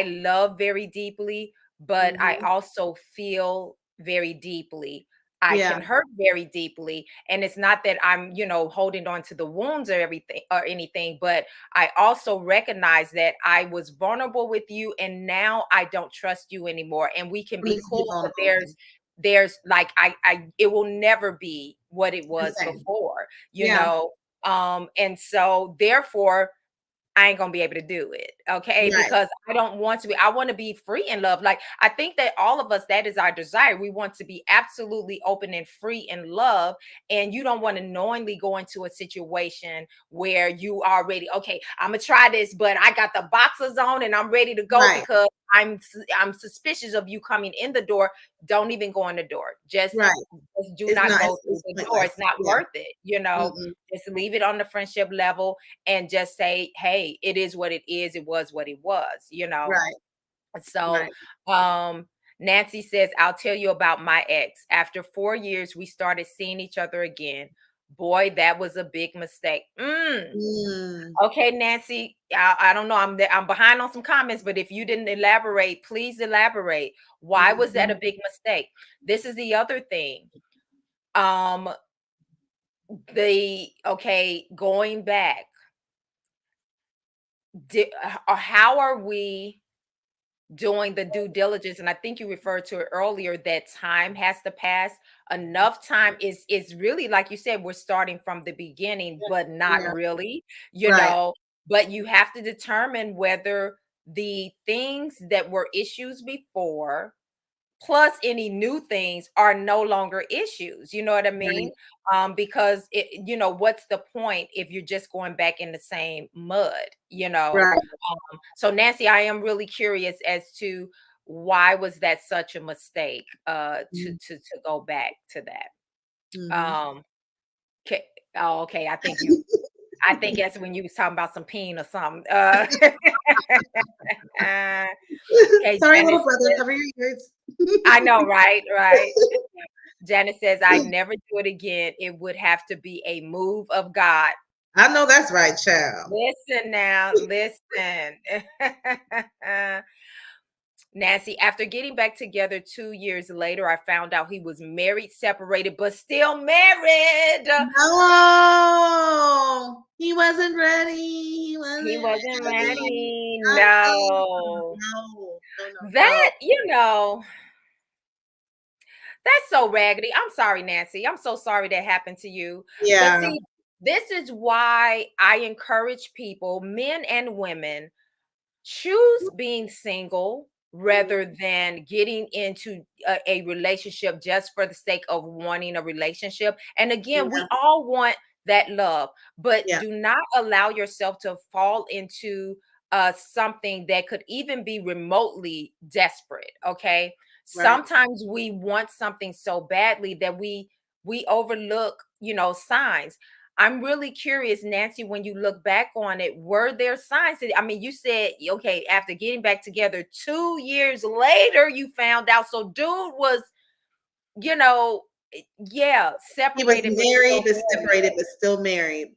love very deeply, but I Mhm. also feel very deeply. I Yeah. can hurt very deeply, and it's not that I'm, holding on to the wounds or everything or anything, but I also recognize that I was vulnerable with you and now I don't trust you anymore. And we can Let me be just be cool, but vulnerable there's again. there's like I it will never be what it The was same. before, you Yeah. know. And so therefore I ain't gonna be able to do it, okay? Right. Because I don't want to be. I want to be free in love. Like I think that all of us, that is our desire. We want to be absolutely open and free in love, and you don't want to knowingly go into a situation where you already okay. I'm gonna try this, but I got the boxers on and I'm ready to go Right. because I'm suspicious of you coming in the door. Don't even go in the door. Right. Just do It's not not go through it's the door. pointless. It's not Yeah. worth it. Mm-mm. Just leave it on the friendship level and just say, "Hey, it is what it is. It was what it was," Right. So, Right. um, Nancy says, I'll tell you about my ex. After 4 years, we started seeing each other again. Boy, that was a big mistake. Mm, Okay, Nancy, I don't know. I'm behind on some comments, but if you didn't elaborate, please elaborate. Why was that mhm, a big mistake? This is the other thing. Um, going back, how are we doing the due diligence? And I think you referred to it earlier that time has to pass. Enough time is really, like you said, we're starting from the beginning, but not yeah, really, you right, know. But you have to determine whether the things that were issues before plus any new things are no longer issues. You know what I mean? right, Because what's the point if you're just going back in the same mud, you know? right. So Nancy, I am really curious as to why was that such a mistake to go back to that. Mm-hmm. Okay, oh, okay. I think that's when you was talking about some peen or something. Okay, Sorry, little Janice brother, says, cover your ears. I know, right, right. Janice says, I'd never do it again. It would have to be a move of God. I know that's right, child. Listen now, listen. Nancy, after getting back together 2 years later, I found out he was married, separated, but still married. No, he wasn't ready. He He wasn't wasn't ready. ready. Uh-uh. No. No, no, no, no. That, that's so raggedy. I'm sorry, Nancy. I'm so sorry that happened to you. But Yeah, see, this is why I encourage people, men and women, choose being single mhm, rather than getting into a relationship just for the sake of wanting a relationship. And again, yeah, we all want that love, but yeah, do not allow yourself to fall into something that could even be remotely desperate. Okay, right. sometimes we want something so badly that we overlook, signs. I'm really curious, Nancy, when you look back on it, were there signs I mean, you said, okay, after getting back together 2 years later, you found out. So, dude was, you know, yeah, He was separated, but married, still but married. separated, but still married.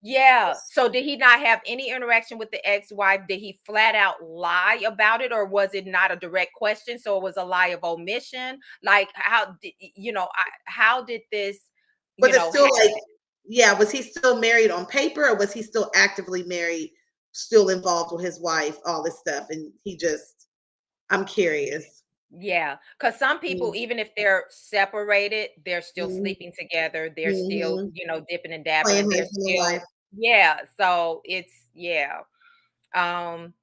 Yeah. So, did he not have any interaction with the ex wife? Did he flat out lie about it, or was it not a direct question? So, it was a lie of omission? Like, how did this, Was it still like, happen? yeah, was he still married on paper or was he still actively married, still involved with his wife, all this stuff? And he just, I'm curious. Yeah, because some people, Mm, even if they're separated, they're still mhm, sleeping together. They're still, mhm. dipping and dabbling. Playing They're husband and still, wife. yeah. So it's yeah. Um,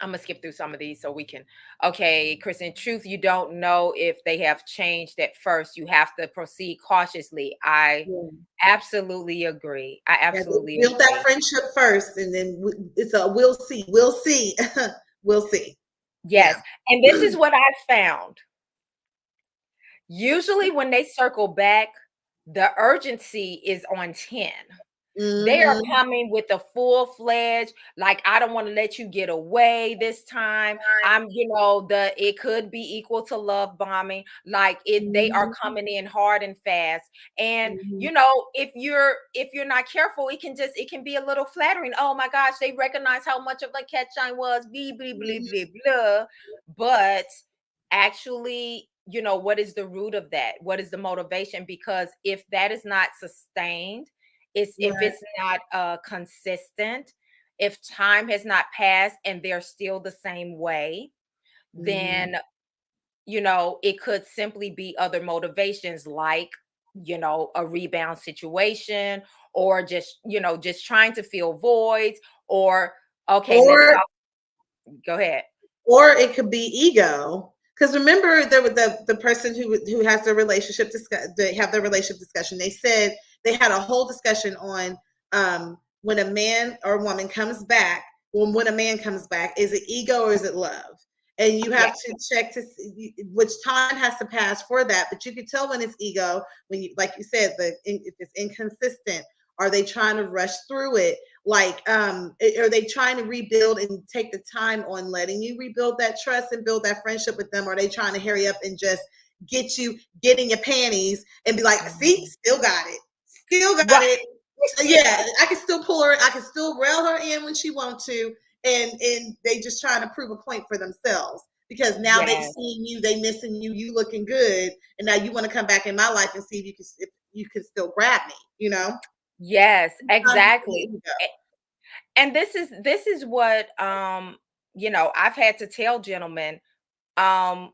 I'm gonna skip through some of these so we can. Okay, Chris. In truth, you don't know if they have changed at first. You have to proceed cautiously. I Yeah. absolutely agree. I Yeah, absolutely build that agree. friendship first, and then it's a we'll see, we'll see, we'll see. Yeah. Yes, and this is what I found. Usually, when they circle back, the urgency is on 10. They are Mhm. coming with a full-fledged, like, I don't want to let you get away this time. It could be equal to love bombing. Like they are Mhm. coming in hard and fast. And Mhm. if you're not careful, it can be a little flattering. Oh my gosh, they recognize how much of a catch I was, blah, blah, blah, Mhm. blah, blah. But actually, what is the root of that? What is the motivation? Because if that is not sustained, if Right. it's not consistent, if time has not passed and they're still the same way, Mhm. then it could simply be other motivations, like a rebound situation, or just trying to fill voids, or okay, let's Or talk. Go ahead. or it could be ego. Because remember, there was the person who has their relationship discuss, they have their relationship discussion. They said they had a whole discussion on when a man or woman comes back. When a man comes back, is it ego or is it love? And you Yeah. have to check to see which time has to pass for that. But you can tell when it's ego when you, like you said, if it's inconsistent, Are they trying to rush through it? Like, are they trying to rebuild and take the time on letting you rebuild that trust and build that friendship with them? Or are they trying to hurry up and just get in your panties and be like, see, Mhm. still got it, still got Right. it. Yeah, I can still pull her, I can still rail her in when she wants to, and they just trying to prove a point for themselves because now they Yes. seeing you, they missing you, you looking good, and now you want to come back in my life and see if you can still grab me, you know? Yes, Sometimes exactly. you And this is what I've had to tell gentlemen. um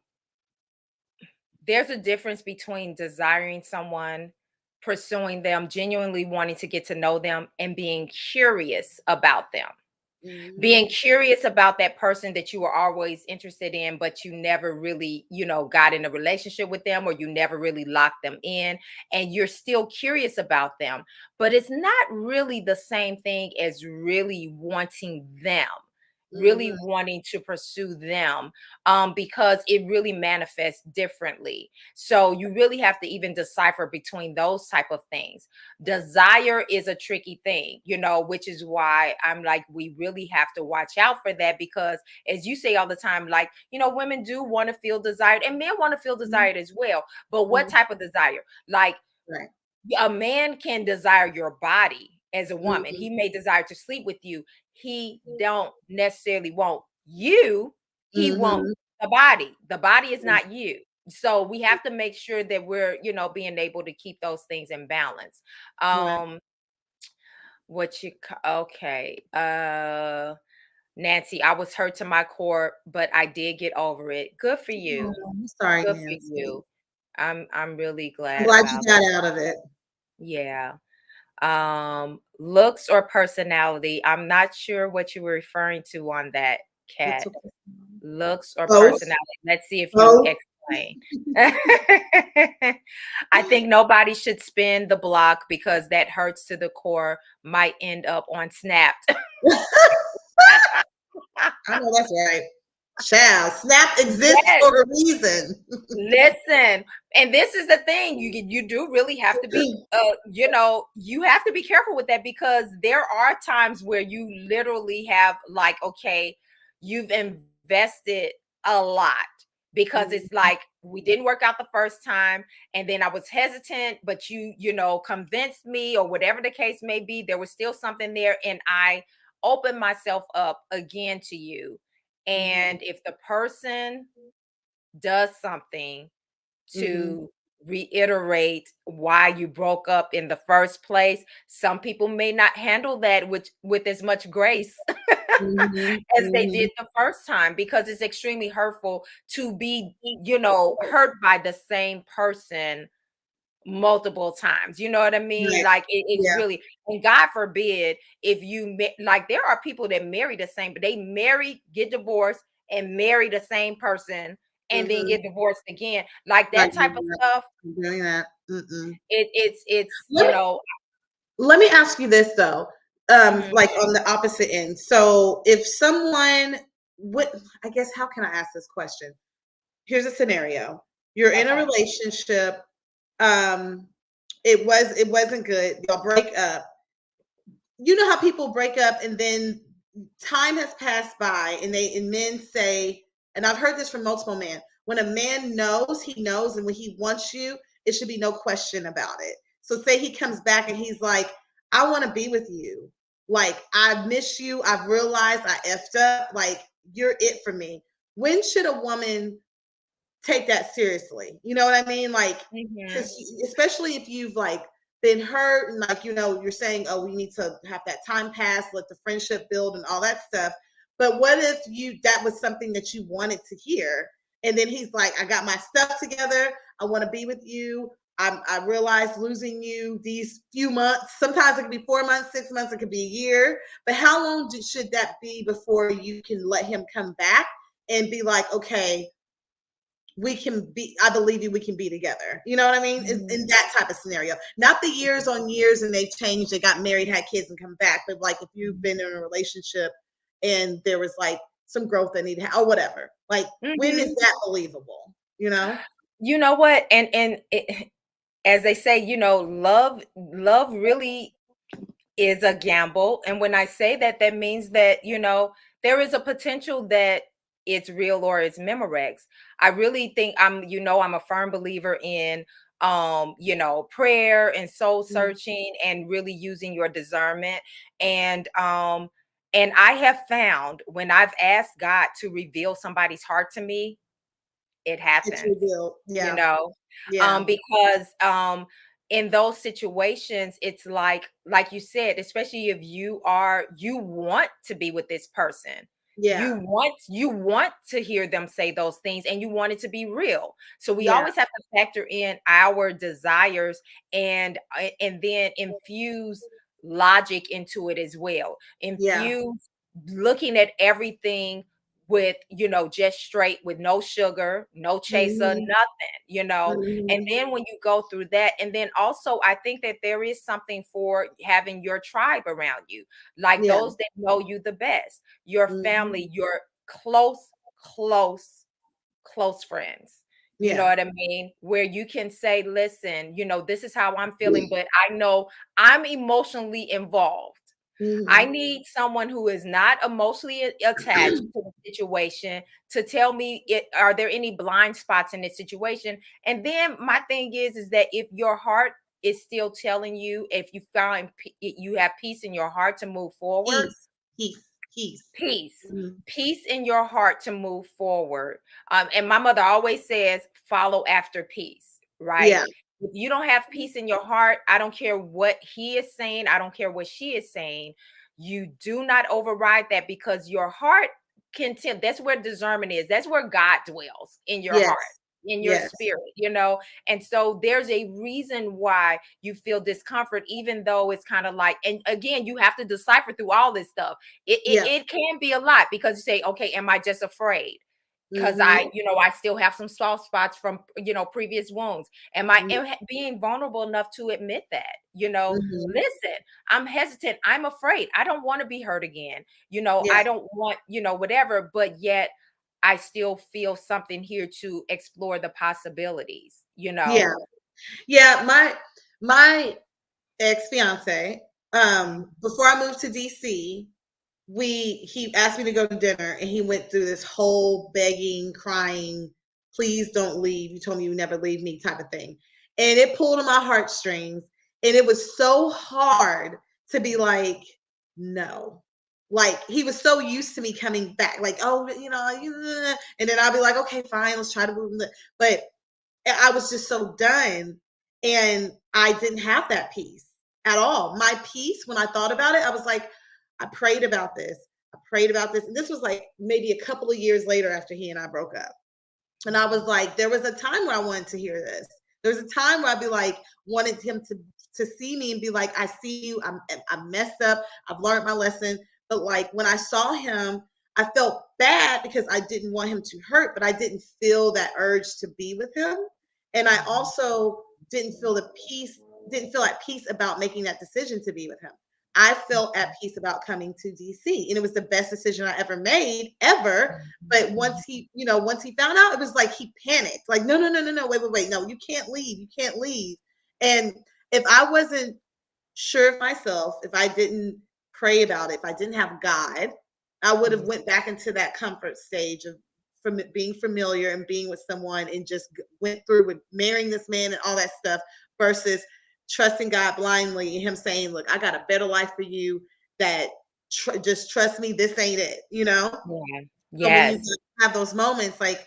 there's a difference between desiring someone, pursuing them, genuinely wanting to get to know them, and being curious about them. Mhm, Being curious about that person that you were always interested in, but you never really, got in a relationship with them, or you never really locked them in, and you're still curious about them. But it's not really the same thing as really wanting them, really mhm, wanting to pursue them, because it really manifests differently. So you really have to even decipher between those type of things. Desire is a tricky thing, which is why I'm like, we really have to watch out for that, because as you say all the time, like, women do want to feel desired, and men want to feel mhm, desired as well. But what mhm, type of desire? Like, right. a man can desire your body as a woman. Mhm, He may desire to sleep with you. He don't necessarily want you. He want mhm, the body. The body is not you. So we have to make sure that we're, being able to keep those things in balance. right. Um, okay. Nancy, I was hurt to my core, but I did get over it. Good for Oh, you. I'm sorry, Good for Nancy. you. I'm really I'm glad glad you about got out of it. yeah. Looks or personality? I'm not sure what you were referring to on that, That's Cat. okay. Looks or Both, personality? Let's see if you both. explain. I think nobody should spin the block, because that hurts to the core, might end up on Snapped. I know that's right. Child, Snap exists Yes. for a reason. Listen, and this is the thing, you do really have to be, you have to be careful with that, because there are times where you literally have, like, okay, you've invested a lot, because Mhm, it's like, we didn't work out the first time, and then I was hesitant, but you convinced me, or whatever the case may be. There was still something there, and I opened myself up again to you. mhm, And if the person does something mhm, to reiterate why you broke up in the first place, some people may not handle that with as much grace mhm, as they mhm. did the first time, because it's extremely hurtful to be, hurt by the same person multiple times. You know what I mean? Right. Like, it's Yeah. really, and God forbid, if like, there are people that marry the same, but they marry, get divorced, and marry the same person, and then Mhm. get divorced again. Like, Not that type of doing that. stuff, Doing that. Mm-mm. it's Let me let me ask you this though. mhm, Like on the opposite end. So if someone would, I guess, how can I ask this question? Here's a scenario. You're in a okay. relationship. Um, it wasn't good. Y'all break up. You know how people break up and then time has passed by and men say, and I've heard this from multiple men, when a man knows, he knows, and when he wants you, it should be no question about it. So say he comes back and he's like, I want to be with you. Like, I miss you. I've realized I effed up. Like, you're it for me. When should a woman take that seriously? You know what I mean? Like, Mhm, because especially if you've like been hurt and like you're saying, oh, we need to have that time pass, let the friendship build, and all that stuff. But what if that was something that you wanted to hear, and then he's like, I got my stuff together. I want to be with you. I realized losing you these few months. Sometimes it could be 4 months, 6 months. It could be a year. But how long should that be before you can let him come back and be like, okay, we can be, I believe you, we can be together. You know what I mean? In mhm, that type of scenario, not the years on years and they changed, they got married, had kids, and come back, but like if you've been in a relationship and there was like some growth that needed or whatever, like when is mhm. that believable, you know? You know what? And as they say, love really is a gamble. And when I say that, that means that, there is a potential that it's real or it's Memorex. I really think I'm a firm believer in prayer and soul Mm. searching and really using your discernment. And I have found when I've asked God to reveal somebody's heart to me, it It's happens, revealed. you Yeah. know, Yeah. because in those situations, it's like you said, especially if you want to be with this person, you Yeah. want to hear them say those things, and you want it to be real. So we Yeah. always have to factor in our desires and then infuse logic into it as well. Yeah. Infuse looking at everything with just straight, with no sugar, no chaser, Mhm. nothing. And Mhm. then when you go through that, and then also I think that there is something for having your tribe around you, like Yeah. those that know you the best, your Mhm. family, your close friends. You know Yeah. what I mean? Where you can say, listen, this is how I'm feeling, but I know I'm emotionally involved. I Mhm. need someone who is not emotionally attached to the situation to tell me, are there any blind spots in this situation? And then my thing is that if your heart is still telling you, if you find you have peace in your heart to move forward, Peace. Peace. Peace. peace, Mhm. peace in your heart to move forward. And my mother always says, follow after peace, right? Yeah. If you don't have peace in your heart, I don't care what he is saying, I don't care what she is saying, you do not override that, because your heart can tell. That's where discernment is. That's where God dwells, in your heart, Yes. in your Yes. spirit. And so there's a reason why you feel discomfort, even though it's kind of like, and again, you have to decipher through all this stuff. Yeah. It can be a lot, because you say, okay, am I just afraid? Because Mhm. I still have some soft spots from, previous wounds. Am I being vulnerable enough to admit that? Mhm. Listen, I'm hesitant. I'm afraid. I don't want to be hurt again. Yeah. I don't want, whatever, but yet I still feel something here to explore the possibilities. Yeah. Yeah. My ex-fiance, before I moved to DC, he asked me to go to dinner, and he went through this whole begging, crying, please don't leave, you told me you would never leave me type of thing. And it pulled on my heartstrings, and it was so hard to be like, no. Like, he was so used to me coming back, like, oh, and then I'll be like, okay, fine, let's try to move. But I was just so done, and I didn't have that peace at all. My peace, when I thought about it, I was like, I prayed about this. I prayed about this. And this was like maybe a couple of years later after he and I broke up. And I was like, there was a time where I wanted to hear this. There was a time where I'd be like, wanted him to see me and be like, I see you. I'm messed up. I've learned my lesson. But like when I saw him, I felt bad because I didn't want him to hurt, but I didn't feel that urge to be with him. And I also didn't feel at peace about making that decision to be with him. I felt at peace about coming to DC, and it was the best decision I ever made, ever. But once he found out, it was like he panicked. Like, no, no, no, no, no, wait, wait, wait, no, you can't leave, you can't leave. And if I wasn't sure of myself, if I didn't pray about it, if I didn't have God, I would have went back into that comfort stage of from being familiar and being with someone, and just went through with marrying this man and all that stuff, versus trusting God blindly and him saying, look, I got a better life for you, that just trust me, this ain't it. Yeah. So when you Yes. have those moments, like,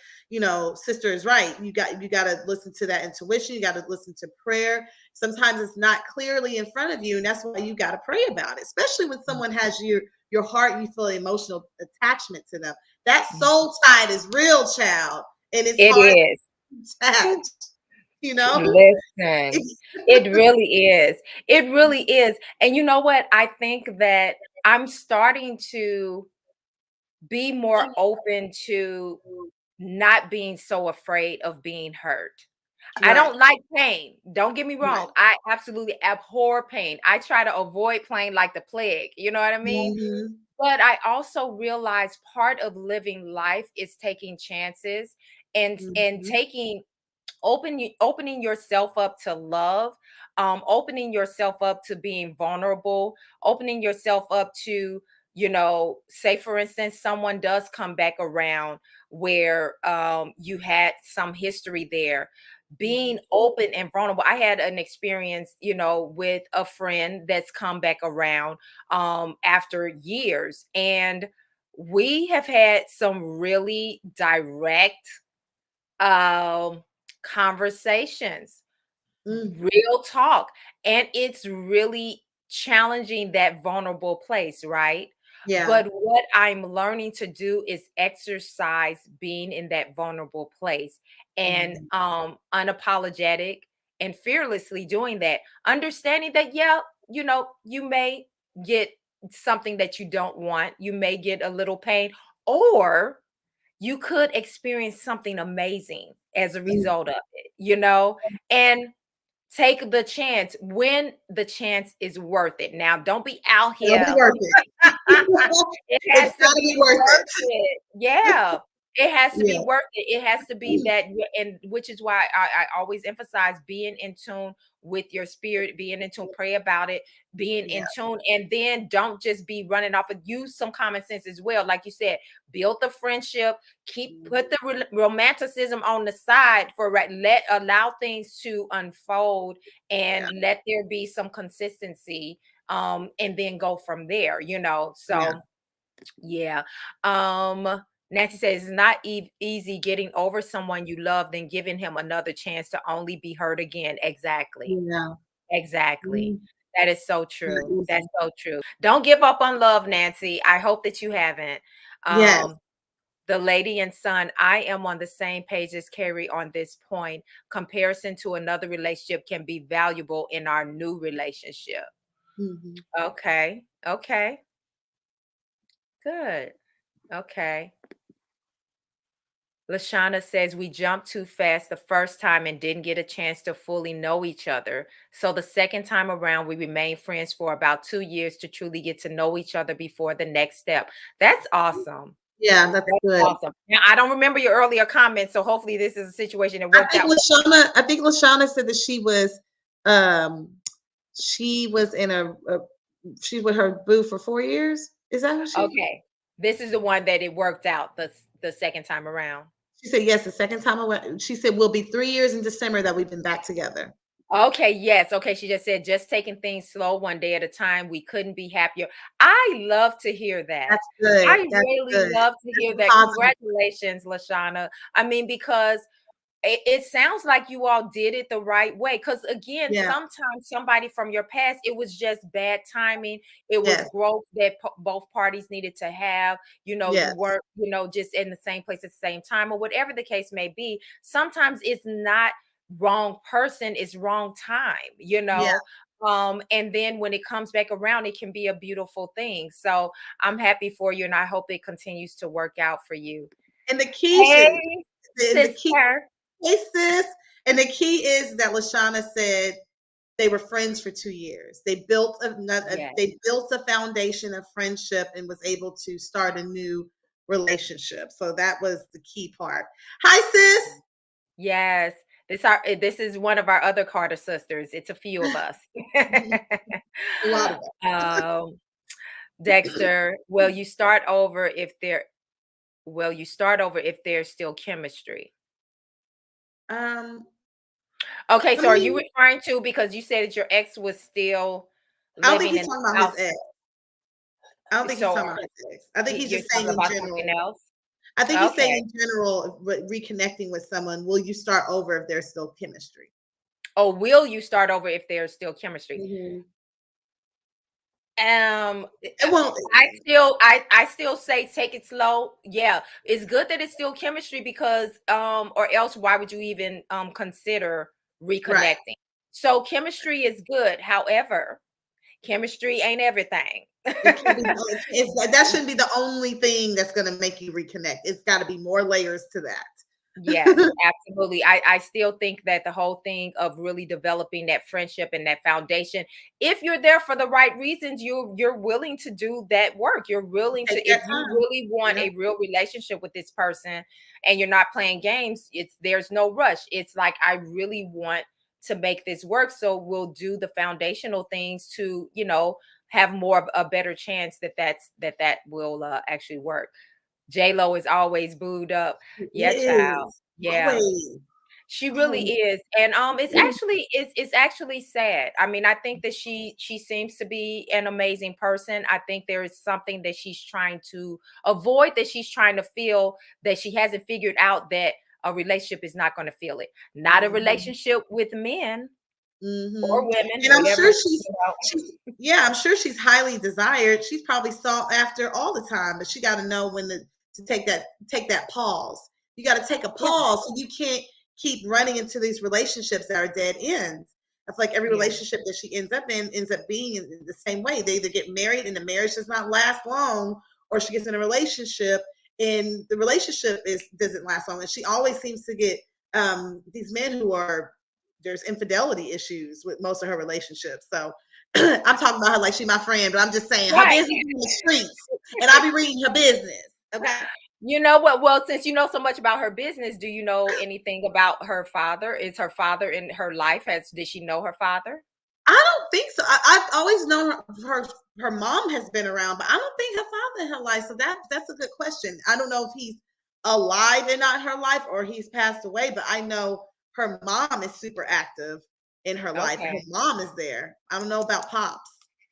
sister is right. You got to listen to that intuition. You got to listen to prayer. Sometimes it's not clearly in front of you, and that's why you got to pray about it. Especially when someone has your heart, and you feel emotional attachment to them. That soul tie is real, child, and it's It hard is. to attach. You know. Listen, it really is. It really is. And you know what? I think that I'm starting to be more open to not being so afraid of being hurt. I Right. don't like pain. Don't get me Right. wrong. I absolutely abhor pain. I try to avoid pain like the plague. You know what I mean? Hmm. But I also realize part of living life is taking chances and Hmm. taking opening yourself up to love, opening yourself up to being vulnerable, opening yourself up to, say for instance, someone does come back around where you had some history there, being Mhm. open and vulnerable. I had an experience, with a friend that's come back around after years, and we have had some really direct um conversations, Mm. real talk, and it's really challenging that vulnerable place, right? Yeah. But what I'm learning to do is exercise being in that vulnerable place, and Mhm. unapologetic and fearlessly doing that, understanding that, yeah, you may get something that you don't want, you may get a little pain, or you could experience something amazing as a Mm. result of it, and take the chance when the chance is worth it. Now, don't be out It'll be here. worth it. It has It's to gotta be be worth worth it. it. Yeah. It has to be Yeah. worth it. It has to be that, and which is why I always emphasize being in tune with your spirit, being in tune, pray about it, being Yeah. in tune, and then don't just be running off, and use some common sense as well. Like you said, build the friendship, put the romanticism on the side for right, allow things to unfold, Yeah. and let there be some consistency, and then go from there, Yeah. so yeah. Nancy says it's not easy getting over someone you love, then giving him another chance to only be hurt again. Exactly. Yeah. Exactly. Mm. That is so Not true. That's easy. so true. Don't give up on love, Nancy. I hope that you haven't. Yes. Um, the lady and son, I am on the same page as Kheri on this point. Comparison to another relationship can be valuable in our new relationship. Mhm. Okay. Okay. Good. Okay. Lashana says we jumped too fast the first time and didn't get a chance to fully know each other. So the second time around, we remained friends for about 2 years to truly get to know each other before the next step. That's awesome. Yeah, that's That's good. awesome. Now, I don't remember your earlier comments, so hopefully this is a situation that worked out. I think Lashana said that um she was in a she's with her boo for 4 years. Is that what Okay. This is the one that it worked out the second time around. she said yes, the second time around. She said we'll be 3 years in December that we've been back together. Okay, yes. Okay, she just said just taking things slow one day at a time. We couldn't be happier. I love to hear that. That's good. I That's really good. love to That's hear a that. positive. Congratulations, Lashana. I mean, because it sounds like you all did it the right way. Because again, Yeah. sometimes somebody from your past, it was just bad timing. It was Yes. growth that both parties needed to have. You Yes. weren't, just in the same place at the same time, or whatever the case may be. Sometimes it's not wrong person, it's wrong time, Yeah. and then when it comes back around, it can be a beautiful thing. So I'm happy for you, and I hope it continues to work out for you. And the key Hey, should the key sister. hey sis. And the key is that Lashana said they were friends for 2 years. Yeah. They built a foundation of friendship and was able to start a new relationship. So that was the key part. Hi, sis. Yes. This is one of our other Carter sisters. It's a few of us. A lot of um, it. Dexter, will you start over if there's still chemistry? Um, Okay, I so are you mean, referring to, because you said that your ex was still I don't think living he's in talking the about his house? ex. I don't think he's So talking about his ex. I think he's you're just saying talking in about something general. else? I think he's saying Okay. in general, reconnecting with someone, will you start over if there's still chemistry? Oh, will you start over if there's still chemistry? Mhm. Um, It won't. I still say take it slow. Yeah, it's good that it's still chemistry, because or else why would you even consider Right. reconnecting? So chemistry is good. However, chemistry ain't everything. It can't be. That shouldn't be the only thing that's going to make you reconnect. It's got to be more layers to Yes, that. absolutely. I still think that the whole thing of really developing that friendship and that foundation, if you're there for the right reasons, you're willing to do that work. You're willing to, Take if that you time. really want Yeah. a real relationship with this person and you're not playing games, there's no rush. It's like, I really want to make this work. So we'll do the foundational things to, have more of a better chance that will actually work. J Lo is always booed up. It Yeah, child. is. Yeah. Always. She really Oh. is, and it's actually sad. I mean, I think that she seems to be an amazing person. I think there is something that she's trying to avoid, that she's trying to feel, that she hasn't figured out, that a relationship is not going to feel it. Not a Mhm. relationship with men or Mhm. women, And I'm whatever. sure she's yeah, I'm sure she's highly desired. She's probably sought after all the time, but she gotta know when to take that pause. You gotta take a Yeah, pause so you can't keep running into these relationships that are dead ends. I feel like every yeah, relationship that she ends up in ends up being in the same way. They either get married and the marriage does not last long, or she gets in a relationship and the relationship is doesn't last long. And she always seems to get these men who are there's infidelity issues with most of her relationships. So I'm talking about her like she's my friend, but I'm just saying her right. business is in the streets, and I be reading her business. Okay. You know what? Well, since you know so much about her business, do you know anything about her father? Is her father in her life? Did she know her father? I don't think so. I've always known her mom has been around, but I don't think her father in her life. So that's a good question. I don't know if he's alive and not her life or he's passed away, but I know her mom is super active in her life. Her Okay. mom is there. I don't know about pops.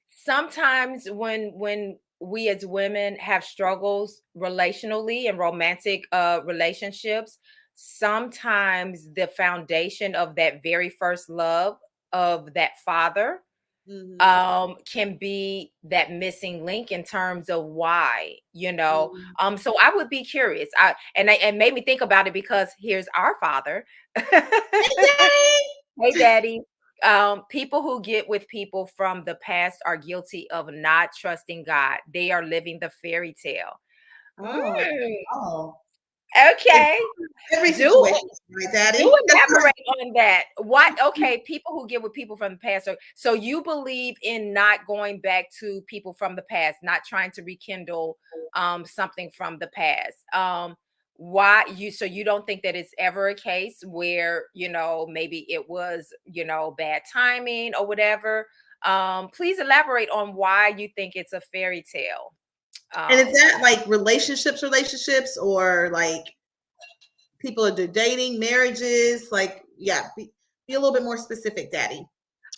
Sometimes when we as women have struggles relationally and romantic relationships, sometimes the foundation of that very first love of that father Hmm. can be that missing link in terms of why. Hmm. So I would be curious. And made me think about it, because here's our father. Hey, Daddy. Hey, daddy. People who get with people from the past are guilty of not trusting God. They are living the fairy tale. Oh, Hmm, oh. In okay. every Do situation, right, do Daddy? That's right. elaborate on that. What Okay, people who get with people from the past. So you believe in not going back to people from the past, not trying to rekindle something from the past. Why you so you don't think that it's ever a case where, maybe it was, bad timing or whatever. Please elaborate on why you think it's a fairy tale. And is Um that like relationships, or like people are dating, marriages? Like, yeah, be a little bit more specific, Daddy.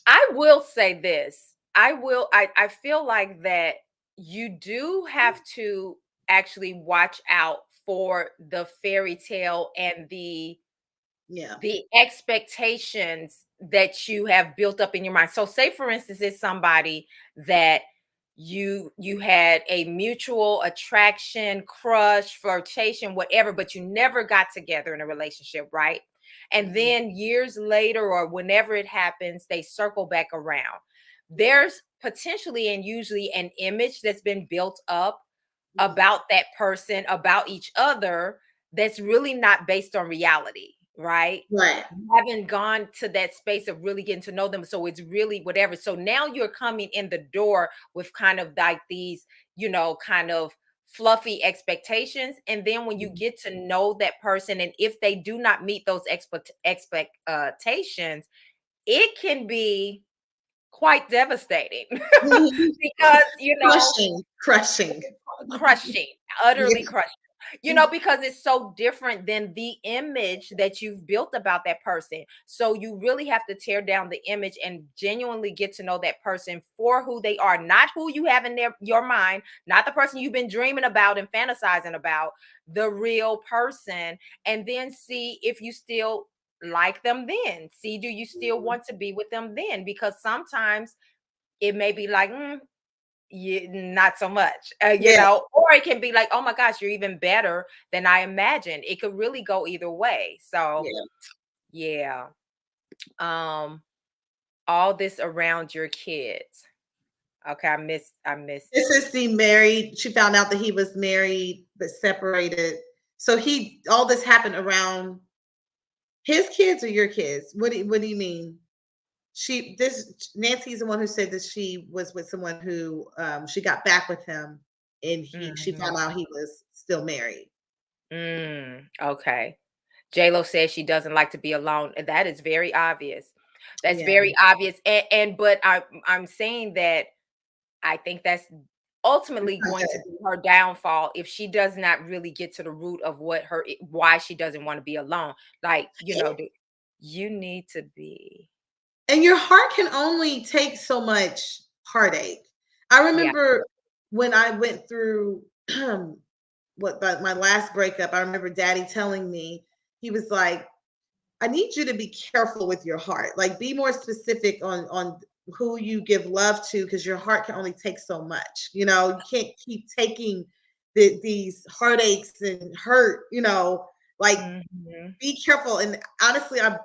I will say this. I feel like that you do have to actually watch out for the fairy tale and Yeah. the expectations that you have built up in your mind. So say for instance, it's somebody that you had a mutual attraction, crush, flirtation, whatever, but you never got together in a relationship, right? And Mhm. then years later or whenever it happens, they circle back around. Yeah. There's potentially and usually an image that's been built up Mhm. about that person, about each other, that's really not based on reality, right? Right. You haven't gone to that space of really getting to know them. So it's really whatever. So now you're coming in the door with kind of like these, kind of fluffy expectations. And then when you Mhm. get to know that person, and if they do not meet those expectations, it can be quite devastating Mhm. because, Crushing, crushing. crushing, Yeah. utterly crushing. Because it's so different than the image that you've built about that person. So you really have to tear down the image and genuinely get to know that person for who they are, not who you have in your mind, not the person you've been dreaming about and fantasizing about, the real person. And then see if you still like them then. See, do you still Mhm. want to be with them then? Because sometimes it may be like, yeah, not so much, Yeah. or it can be like, oh my gosh, you're even better than I imagined. It could really go either way. So, Yeah. yeah. Um, all this around your kids. Okay, I missed. This is the married. She found out that he was married but separated. So all this happened around his kids or your kids? What do you mean? Nancy's the one who said that she was with someone who she got back with him and she Mhm. found out he was still married. Okay. J Lo says she doesn't like to be alone. And that is very obvious. That's Yeah. very obvious. And but I'm saying that I think that's It's ultimately not going to good. be her downfall if she does not really get to the root of what her why she doesn't want to be alone. Like, you need to be. And your heart can only take so much heartache. I Yeah. remember when I went through my last breakup, I remember daddy telling me, he was like, I need you to be careful with your heart. Like be more specific on who you give love to because your heart can only take so much. You can't keep taking these heartaches and hurt, like Mhm. be careful. And honestly, I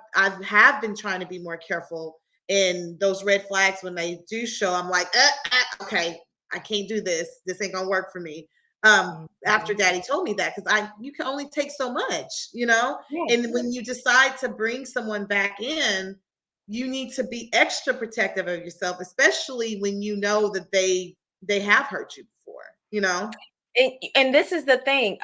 have been trying to be more careful. And those red flags when they do show, I'm like, okay, I can't do this. This ain't gonna work for me. After Mhm. Daddy told me that, because you can only take so much. Yeah. And when you decide to bring someone back in, you need to be extra protective of yourself, especially when you know that they have hurt you before. And this is the thing,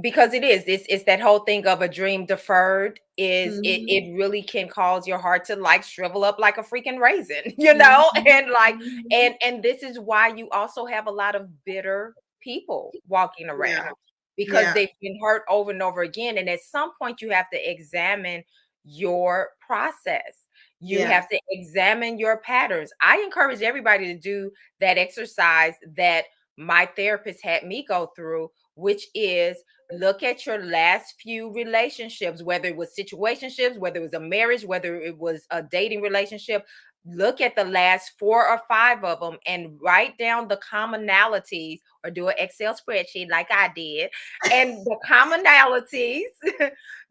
because it's that whole thing of a dream deferred is Hmm. it really can cause your heart to like shrivel up like a freaking raisin, Hmm. and like Hmm. and this is why you also have a lot of bitter people walking Yeah. around because Yeah. they've been hurt over and over again. And at some point you have to examine your process. You Yes. have to examine your patterns. I encourage everybody to do that exercise that my therapist had me go through, which is look at your last few relationships, whether it was situationships, whether it was a marriage, whether it was a dating relationship. Look at the last 4 or 5 of them and write down the commonalities or do an Excel spreadsheet like I did. And the commonalities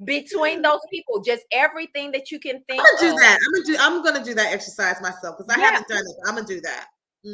between those people, just everything that you can I'm think gonna do of. that. I'm gonna do that exercise myself because I Yeah, haven't done it. I'm gonna do that.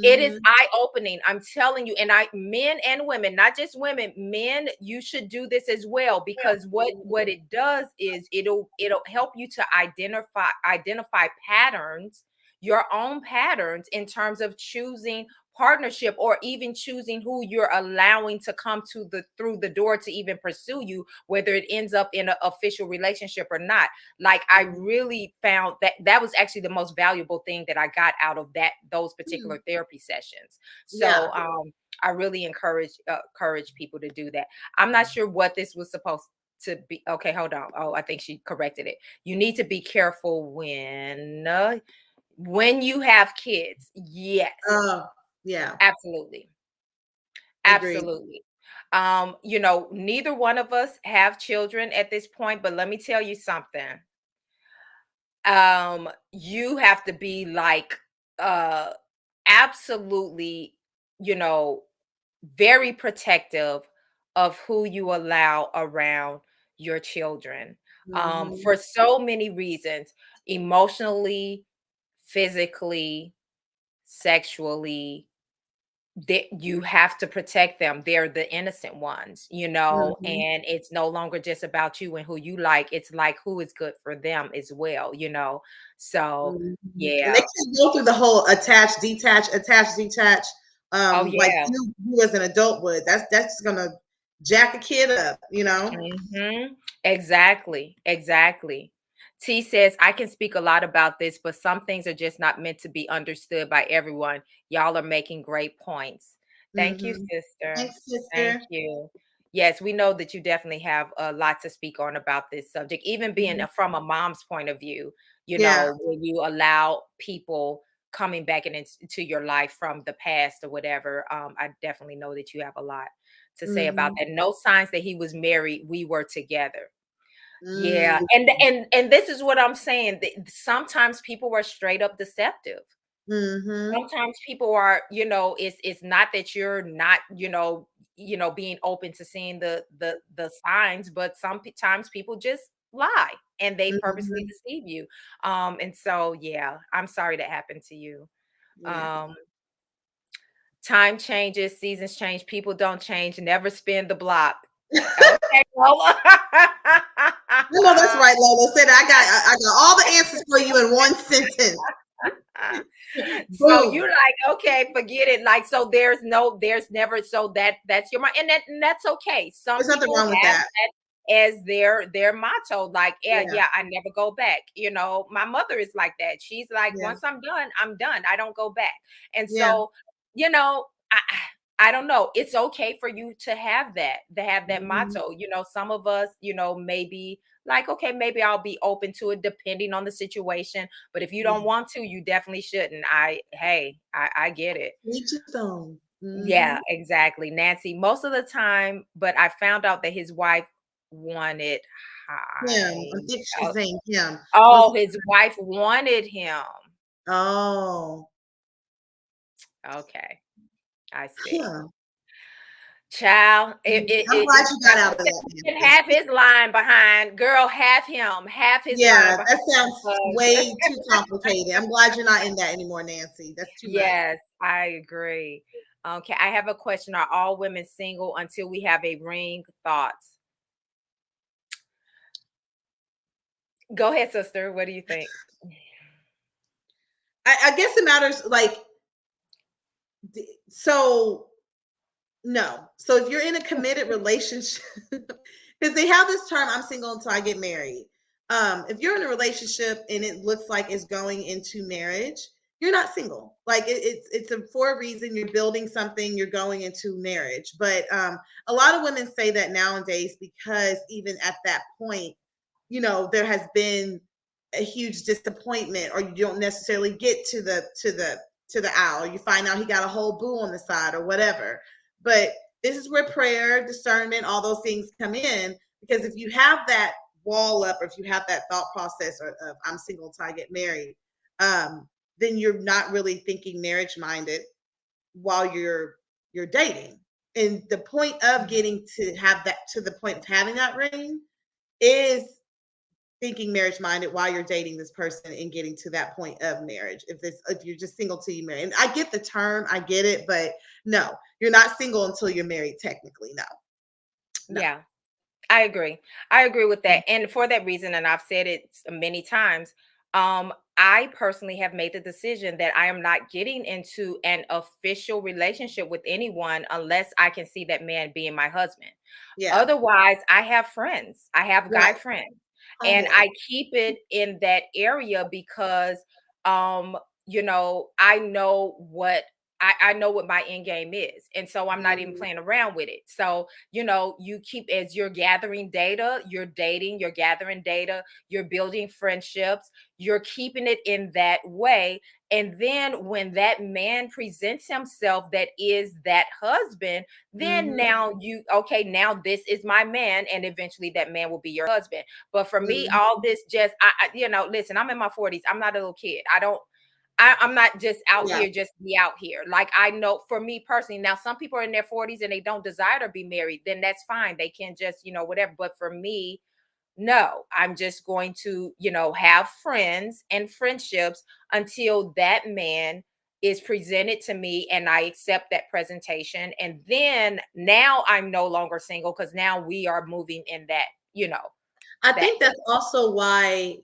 it is Hmm. eye-opening. I'm telling you, and men and women, not just women, men, you should do this as well because what it does is it'll help you to identify patterns, your own patterns in terms of choosing partnership or even choosing who you're allowing to come to the through the door to even pursue you, whether it ends up in an official relationship or not. Like I really found that that was actually the most valuable thing that I got out of those particular therapy sessions. Yeah. So I really encourage people to do that. I'm not sure what this was supposed to be. Okay, hold on. Oh, I think she corrected it. You need to be careful when you have kids. Yes, Oh, yeah. absolutely. Agreed. Absolutely. Neither one of us have children at this point, but let me tell you something. You have to be like uh absolutely, you know, very protective of who you allow around your children. Hmm. For so many reasons, emotionally, physically, sexually, you have to protect them. They're the innocent ones, Hmm. and it's no longer just about you and who you like. It's like who is good for them as well. So, Hmm. And they yeah. can't go through the whole attach, detach. Oh, Like yeah. you as an adult would. That's gonna jack a kid up. Exactly. Exactly. T says, I can speak a lot about this, but some things are just not meant to be understood by everyone. Y'all are making great points. Thank you, Hmm. sister. Thanks, Thank sister. you. Yes, we know that you definitely have a lot to speak on about this subject, even being Mhm. from a mom's point of view, Yeah. when you allow people coming back into your life from the past or whatever. I definitely know that you have a lot to say about Hmm. that. No signs that he was married. We were together. Yeah, Mm. and this is what I'm saying. Sometimes people are straight up deceptive. Mhm. Sometimes people are, it's not that you're not, being open to seeing the signs, but sometimes people just lie and they purposely Mhm. deceive you. And so yeah, I'm sorry that happened to you. Yeah. Um, Time changes, seasons change, people don't change, never spin the block. Okay, Lola. I know that's right, Lola. Said I got all the answers for you in one sentence. So Boom. you're like, okay, forget it. Like, so there's never, so that's your mind, and that's okay. Some There's nothing people wrong with have that. that. as their motto, like, yeah, Yeah. yeah, I never go back. My mother is like that. She's like, Yeah. once I'm done, I'm done. I don't go back. And Yeah. so, you know, I don't know. It's okay for you to have that Mhm. motto. Some of us, maybe like, okay, maybe I'll be open to it depending on the situation. But if you don't Yeah. want to, you definitely shouldn't. I get it. Each his own. Yeah, Mhm. exactly. Nancy, most of the time, but I found out that his wife wanted Him. high. I think she's Oh, saying him. Was oh, his wife wanted him. oh, Okay, I see. yeah. Child, I'm glad you got out of that, he can Nancy. have his line behind. Girl, have him. Have his line Yeah, behind. that sounds Because way too complicated. I'm glad you're not in that anymore, Nancy. That's too much. yes, I agree. Okay, I have a question. Are all women single until we have a ring? Thoughts? Go ahead, sister. What do you think? I guess it matters like so no. So if you're in a committed relationship, because they have this term, I'm single until I get married. If you're in a relationship and it looks like it's going into marriage, you're not single. Like it's for a reason. You're building something. You're going into marriage. But a lot of women say that nowadays because even at that point, there has been a huge disappointment, or you don't necessarily get to the aisle. You find out he got a whole boo on the side or whatever. But this is where prayer, discernment, all those things come in. Because if you have that wall up, or if you have that thought process of I'm single until I get married, then you're not really thinking marriage minded while you're dating. And the point of getting to have that to the point of having that ring is thinking marriage minded while you're dating this person and getting to that point of marriage. If you're just single till you marry, and I get the term, I get it, but no, you're not single until you're married. Technically, no, no. Yeah. I agree. I agree with that. And for that reason, and I've said it many times, I personally have made the decision that I am not getting into an official relationship with anyone unless I can see that man being my husband. Yeah, Otherwise, I have friends. I have guy right. friends. And Homeboys. I keep it in that area because I know what my end game is. And so I'm not even Mhm. playing around with it. So, you keep as you're gathering data, you're dating, you're gathering data, you're building friendships, you're keeping it in that way. And then when that man presents himself that is that husband, then Mhm. now okay, now this is my man, and eventually that man will be your husband. But for me, Mhm. all this just listen, I'm in my 40s. I'm not a little kid. I'm not just out Yeah, here just to be out here. Like, I know for me personally, now some people are in their 40s and they don't desire to be married, then that's fine. They can just, whatever. But for me, no, I'm just going to, have friends and friendships until that man is presented to me and I accept that presentation. And then now I'm no longer single because now we are moving in that, I that think that's also why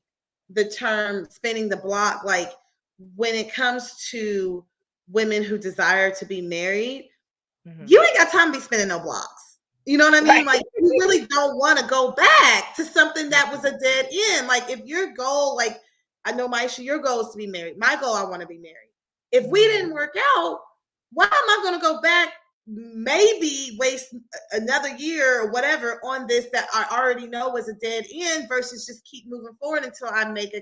the term spinning the block, like when it comes to women who desire to be married, Mhm. you ain't got time to be spinning no blocks. You know what I mean? Right. Like you really don't want to go back to something that was a dead end. Like if your goal, like I know my issue, your goal is to be married. My goal, I want to be married. If we Mhm. didn't work out, why am I going to go back? Maybe waste another year or whatever on this that I already know was a dead end versus just keep moving forward until I make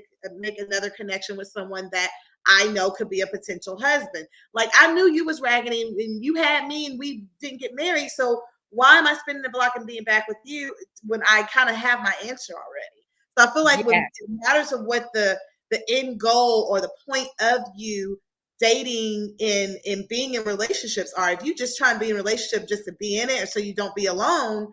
another connection with someone that I know could be a potential husband. Like I knew you was raggedy and you had me and we didn't get married. So why am I spinning the block and being back with you when I kind of have my answer already? So I feel like when Yeah. it matters of what the end goal or the point of you dating and being in relationships are, if you just try and be in a relationship just to be in it or so you don't be alone,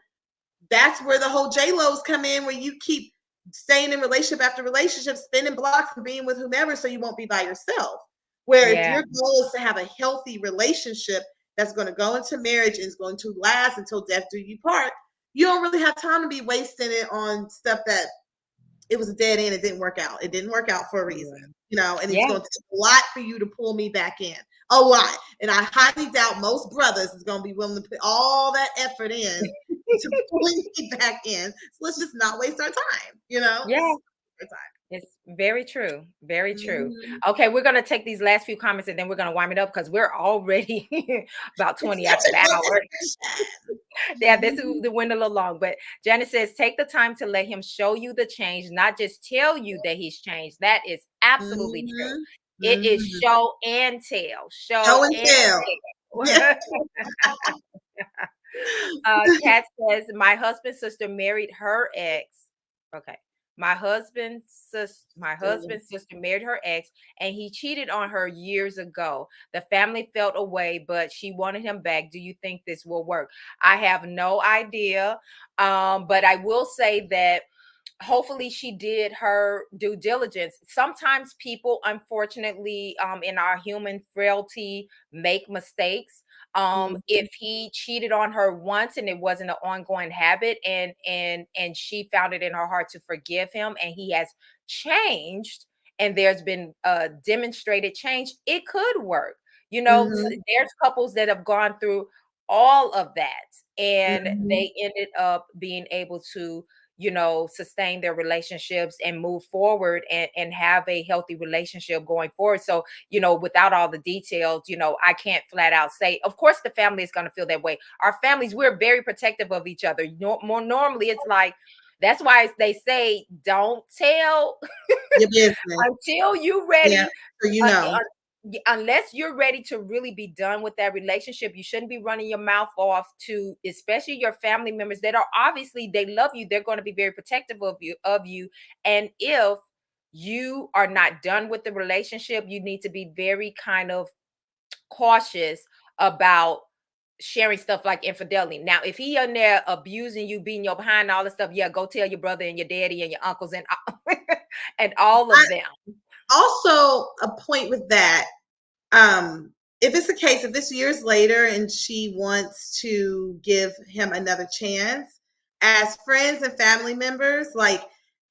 that's where the whole J-Lo's come in, where you keep staying in relationship after relationship, spinning blocks and being with whomever so you won't be by yourself. Where if Yeah. your goal is to have a healthy relationship that's going to go into marriage and is going to last until death do you part, you don't really have time to be wasting it on stuff that it was a dead end. It didn't work out. It didn't work out for a reason, and it's Yeah. going to take a lot for you to pull me back in. A lot. And I highly doubt most brothers is going to be willing to put all that effort in to pulling me back in. So let's just not waste our time, you know? Let's Yeah. just not waste our It's very true. Very time. true. Mhm. Okay, we're gonna take these last few comments and then we're gonna wind it up because we're already about It's 20 such after a the good hour. discussion. Yeah, this is Mhm. the went a little long, but Janice says, take the time to let him show you the change, not just tell you that he's changed. That is absolutely true. Mhm. It is Mhm. show and tell. Show Show and and tell. Yeah. tell. Kat says, my husband's sister married her ex. Okay. My husband's sister married her ex and he cheated on her years ago. The family felt away, but she wanted him back. Do you think this will work? I have no idea. But I will say that hopefully she did her due diligence. Sometimes people, unfortunately, in our human frailty, make mistakes. Mhm. If he cheated on her once and it wasn't an ongoing habit, and she found it in her heart to forgive him, and he has changed, and there's been a demonstrated change, it could work. Mhm. There's couples that have gone through all of that, and Mhm. they ended up being able to sustain their relationships and move forward, and have a healthy relationship going forward. So, without all the details, I can't flat out say, of course, the family is going to feel that way. Our families, we're very protective of each other. More normally, it's like, that's why they say, don't tell Your business. until you're Yeah. ready. So you uh, know. Unless you're ready to really be done with that relationship, you shouldn't be running your mouth off to, especially your family members that are obviously, they love you, they're going to be very protective of you. And if you are not done with the relationship, you need to be very kind of cautious about sharing stuff like infidelity. Now, if he in there abusing you, beating your behind, all this stuff, yeah, go tell your brother and your daddy and your uncles and and all I of them. also a point with that. Um, if it's the case, if it's years later and she wants to give him another chance, as friends and family members, like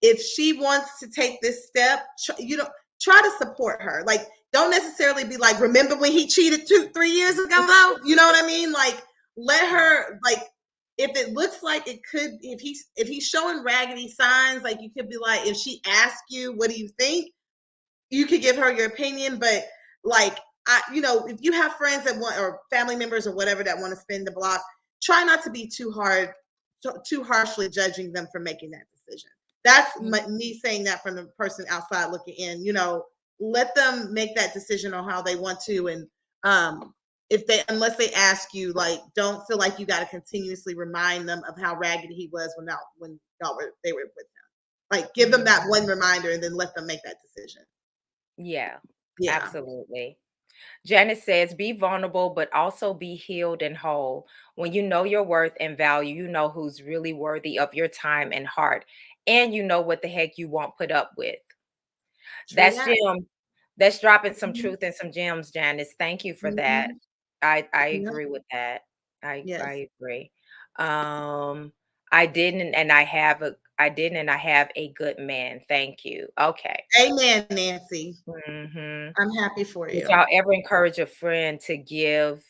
if she wants to take this step, try to support her. Like, don't necessarily be like, remember when he cheated 2, 3 years ago, though? You know what I mean? Like, let Yeah. her like. If it looks like it could, if he's showing raggedy signs, like you could be like, if she asks you, what do you think? You could give her your opinion, but like if you have friends that want or family members or whatever that want to spin the block, try not to be too harshly judging them for making that decision. That's me saying that from the person outside looking in. Let them make that decision on how they want to, and if they unless they ask you, like, don't feel like you got to continuously remind them of how raggedy he was when y'all were they were with him. Like, give them that Mhm. one reminder and then let them make that decision. Yeah, Yeah. absolutely. Janice says, be vulnerable, but also be healed and whole. When you know your worth and value, you know who's really worthy of your time and heart, and you know what the heck you won't put up with. True That's that. Jim. That's dropping some Mhm, truth and some gems, Janice. Thank you for that. mhm. I Yep. agree with that. Yes. I agree. Um, I didn't and I have a good man. Thank you. Okay. Amen, Nancy. Hmm. I'm happy for Would you. y'all ever encourage a friend to give?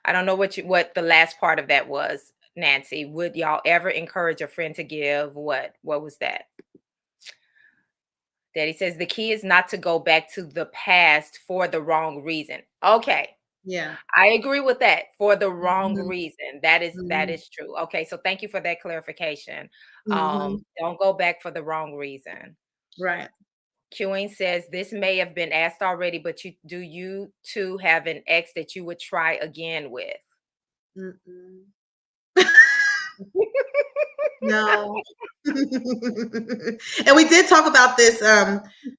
I don't know what the last part of that was, Nancy. Would y'all ever encourage a friend to give what? What was that? Daddy says the key is not to go back to the past for the wrong reason. Okay. Yeah. I agree with that. For the wrong Mhm, reason. That mhm, is true. Okay, so thank you for that clarification. mhm. Don't go back for the wrong reason. Right. Queuing says this may have been asked already, but you two have an ex that you would try again with? Mm-mm. No. And we did talk about this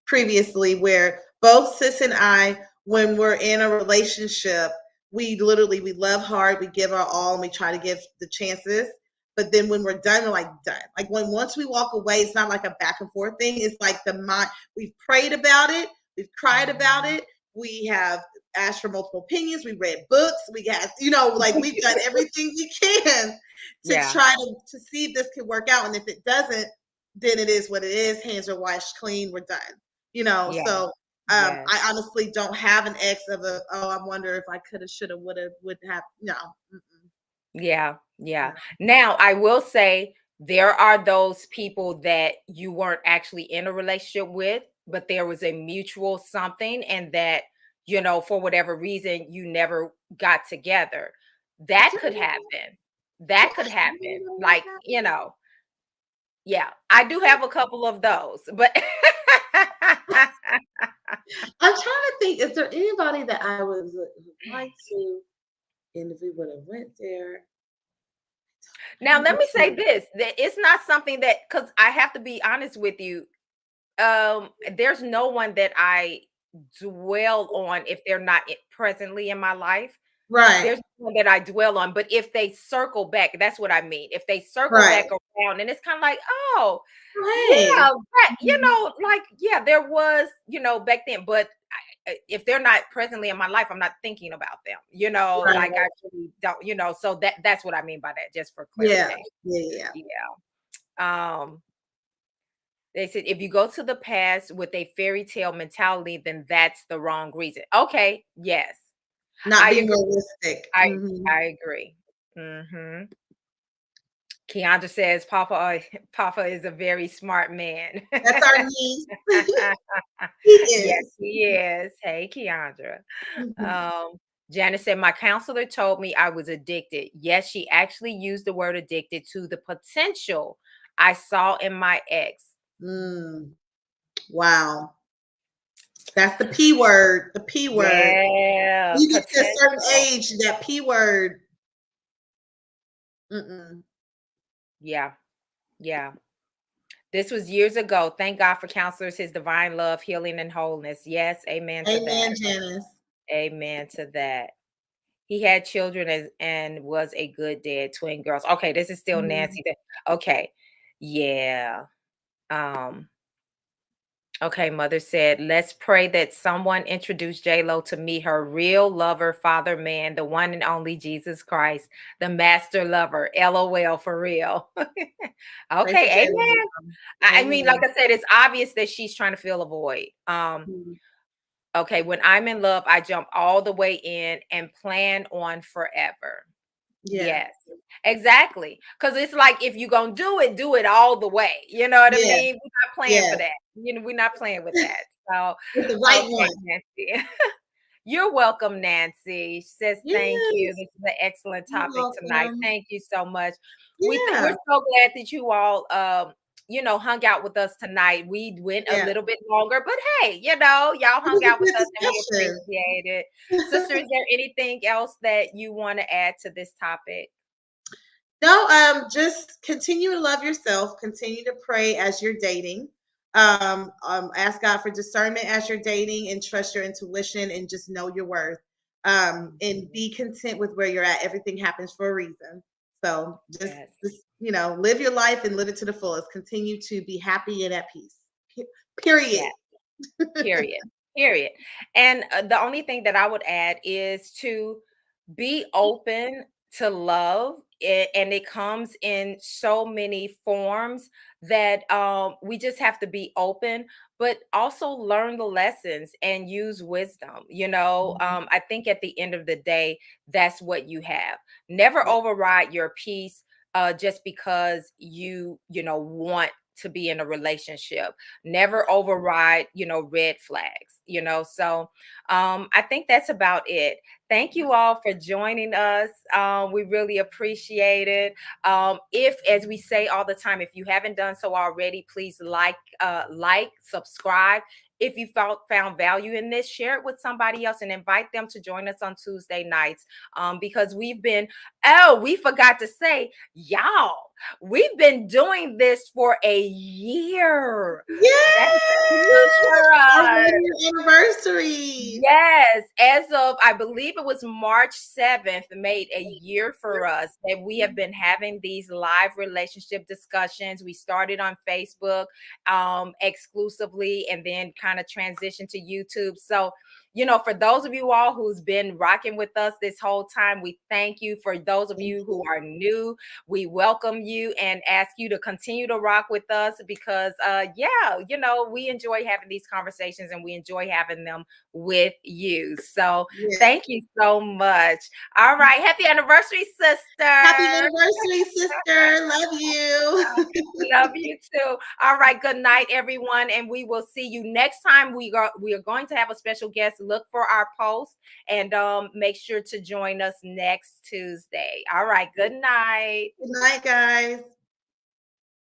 previously, where both sis and I, when we're in a relationship, we love hard, we give our all, and we try to give the chances. But then when we're done, we're like done. Like, when once we walk away, it's not like a back and forth thing. It's like the mind. We've prayed about it, we've cried about Mhm. it, we have asked for multiple opinions, we read books, we have, like, we've done everything we can to Yeah, try to see if this could work out. And if it doesn't, then it is what it is. Hands are washed clean. We're done. yeah, So yes. I honestly don't have an ex of I wonder if I could have, should have, would have, would have. No. Mm-mm. Yeah, yeah. Yeah. Now, I will say there are those people that you weren't actually in a relationship with, but there was a mutual something, and that, for whatever reason, you never got together. That Do could I happen. do That I could have happen. anybody like Like, that? yeah, I do have a couple of those, but I'm trying to think, is there anybody that I would like to, and if we would have went there, now haven't let get me say to this, that it's not something that, because I have to be honest with you. There's no one that I dwell on if they're not presently in my life. right, There's no one that I dwell on, but if they circle back, that's what I mean. If they circle right. back around, and it's kind of like, oh, Hey. yeah, that, Mhm. like, yeah, there was, back then, but if they're not presently in my life, I'm not thinking about them, Right. like I really don't, so that's what I mean by that, just for Yeah. clarification. Yeah, yeah. Yeah. They said if you go to the past with a fairy tale mentality, then that's the wrong reason. Okay, yes. Not I being agree. realistic. I Mhm. I agree. Mhm. Keandra says Papa Papa is a very smart man. That's our niece. He Yes, is. he is. Hey, Keandra. Mhm. Um, Janice said, my counselor told me I was addicted. Yes, she actually used the word addicted to the potential I saw in my ex. Mm. Wow. That's the P word. The P word. Yeah, You get to a certain potential. age, that P word. Mm-mm. Yeah, yeah. This was years ago. Thank God for counselors, his divine love, healing, and wholeness. Yes, amen to that. Amen, Janice. Amen to that. He had children and was a good dad, twin girls. Okay, this is still Mhm. Nancy. Okay. Yeah. Um, okay, mother said, let's pray that someone introduced J Lo to me, her real lover, father man, the one and only Jesus Christ, the master lover. LOL for real. Pray for Okay, J-Lo. amen. I mean, like Amen. I said, it's obvious that she's trying to fill a void. Mhm. Okay, when I'm in love, I jump all the way in and plan on forever. Yeah. Yes, exactly. Because it's like if you're gonna do it all the way. You know what I Yeah. mean? We're not playing for Yes. that. We're not playing with that. So, With the right okay, one. Nancy. You're welcome, Nancy. She says, thank you. Yes. This is an excellent You're topic tonight. welcome. Thank you so much. We're Yeah. so glad that you all hung out with us tonight. We went a Yeah. little bit longer, but hey, y'all It hung was a out with good us and we discussion. appreciate it. Sister, is there anything else that you want to add to this topic? No, just continue to love yourself. Continue to pray as you're dating. Ask God for discernment as you're dating, and trust your intuition, and just know your worth. And Mhm. be content with where you're at. Everything happens for a reason. So Yes. just live your life and live it to the fullest. Continue to be happy and at peace. Period. Yes. Period. Period. And the only thing that I would add is to be open to love. And it comes in so many forms that we just have to be open, but also learn the lessons and use wisdom. Mhm. I think at the end of the day, that's what you have. Never Yeah. override your peace just because want to be in a relationship. Never override red flags. So I think that's about it. Thank you all for joining us. We really appreciate it. If, as we say all the time, if you haven't done so already, please subscribe. If you found value in this, share it with somebody else and invite them to join us on Tuesday nights. Because we forgot to say, y'all, we've been doing this for a year. That is huge Yes! for Our us. 1 year anniversary. Yes, as of I believe it was March 7th, made a year for us that we have been having these live relationship discussions. We started on Facebook exclusively and then kind of transitioned to YouTube. So for those of you all who's been rocking with us this whole time, we thank you. For those of Thank you who you. are new, we welcome you and ask you to continue to rock with us because, yeah, we enjoy having these conversations and we enjoy having them with you. So Yes. thank you so much. All right. Happy anniversary, Happy sister. anniversary, sister. Love you. Love you too. All right. Good night, everyone. And we will see you next time. We are going to have a special guest. Look for our post and make sure to join us next Tuesday. All right. Good night. Good night, guys.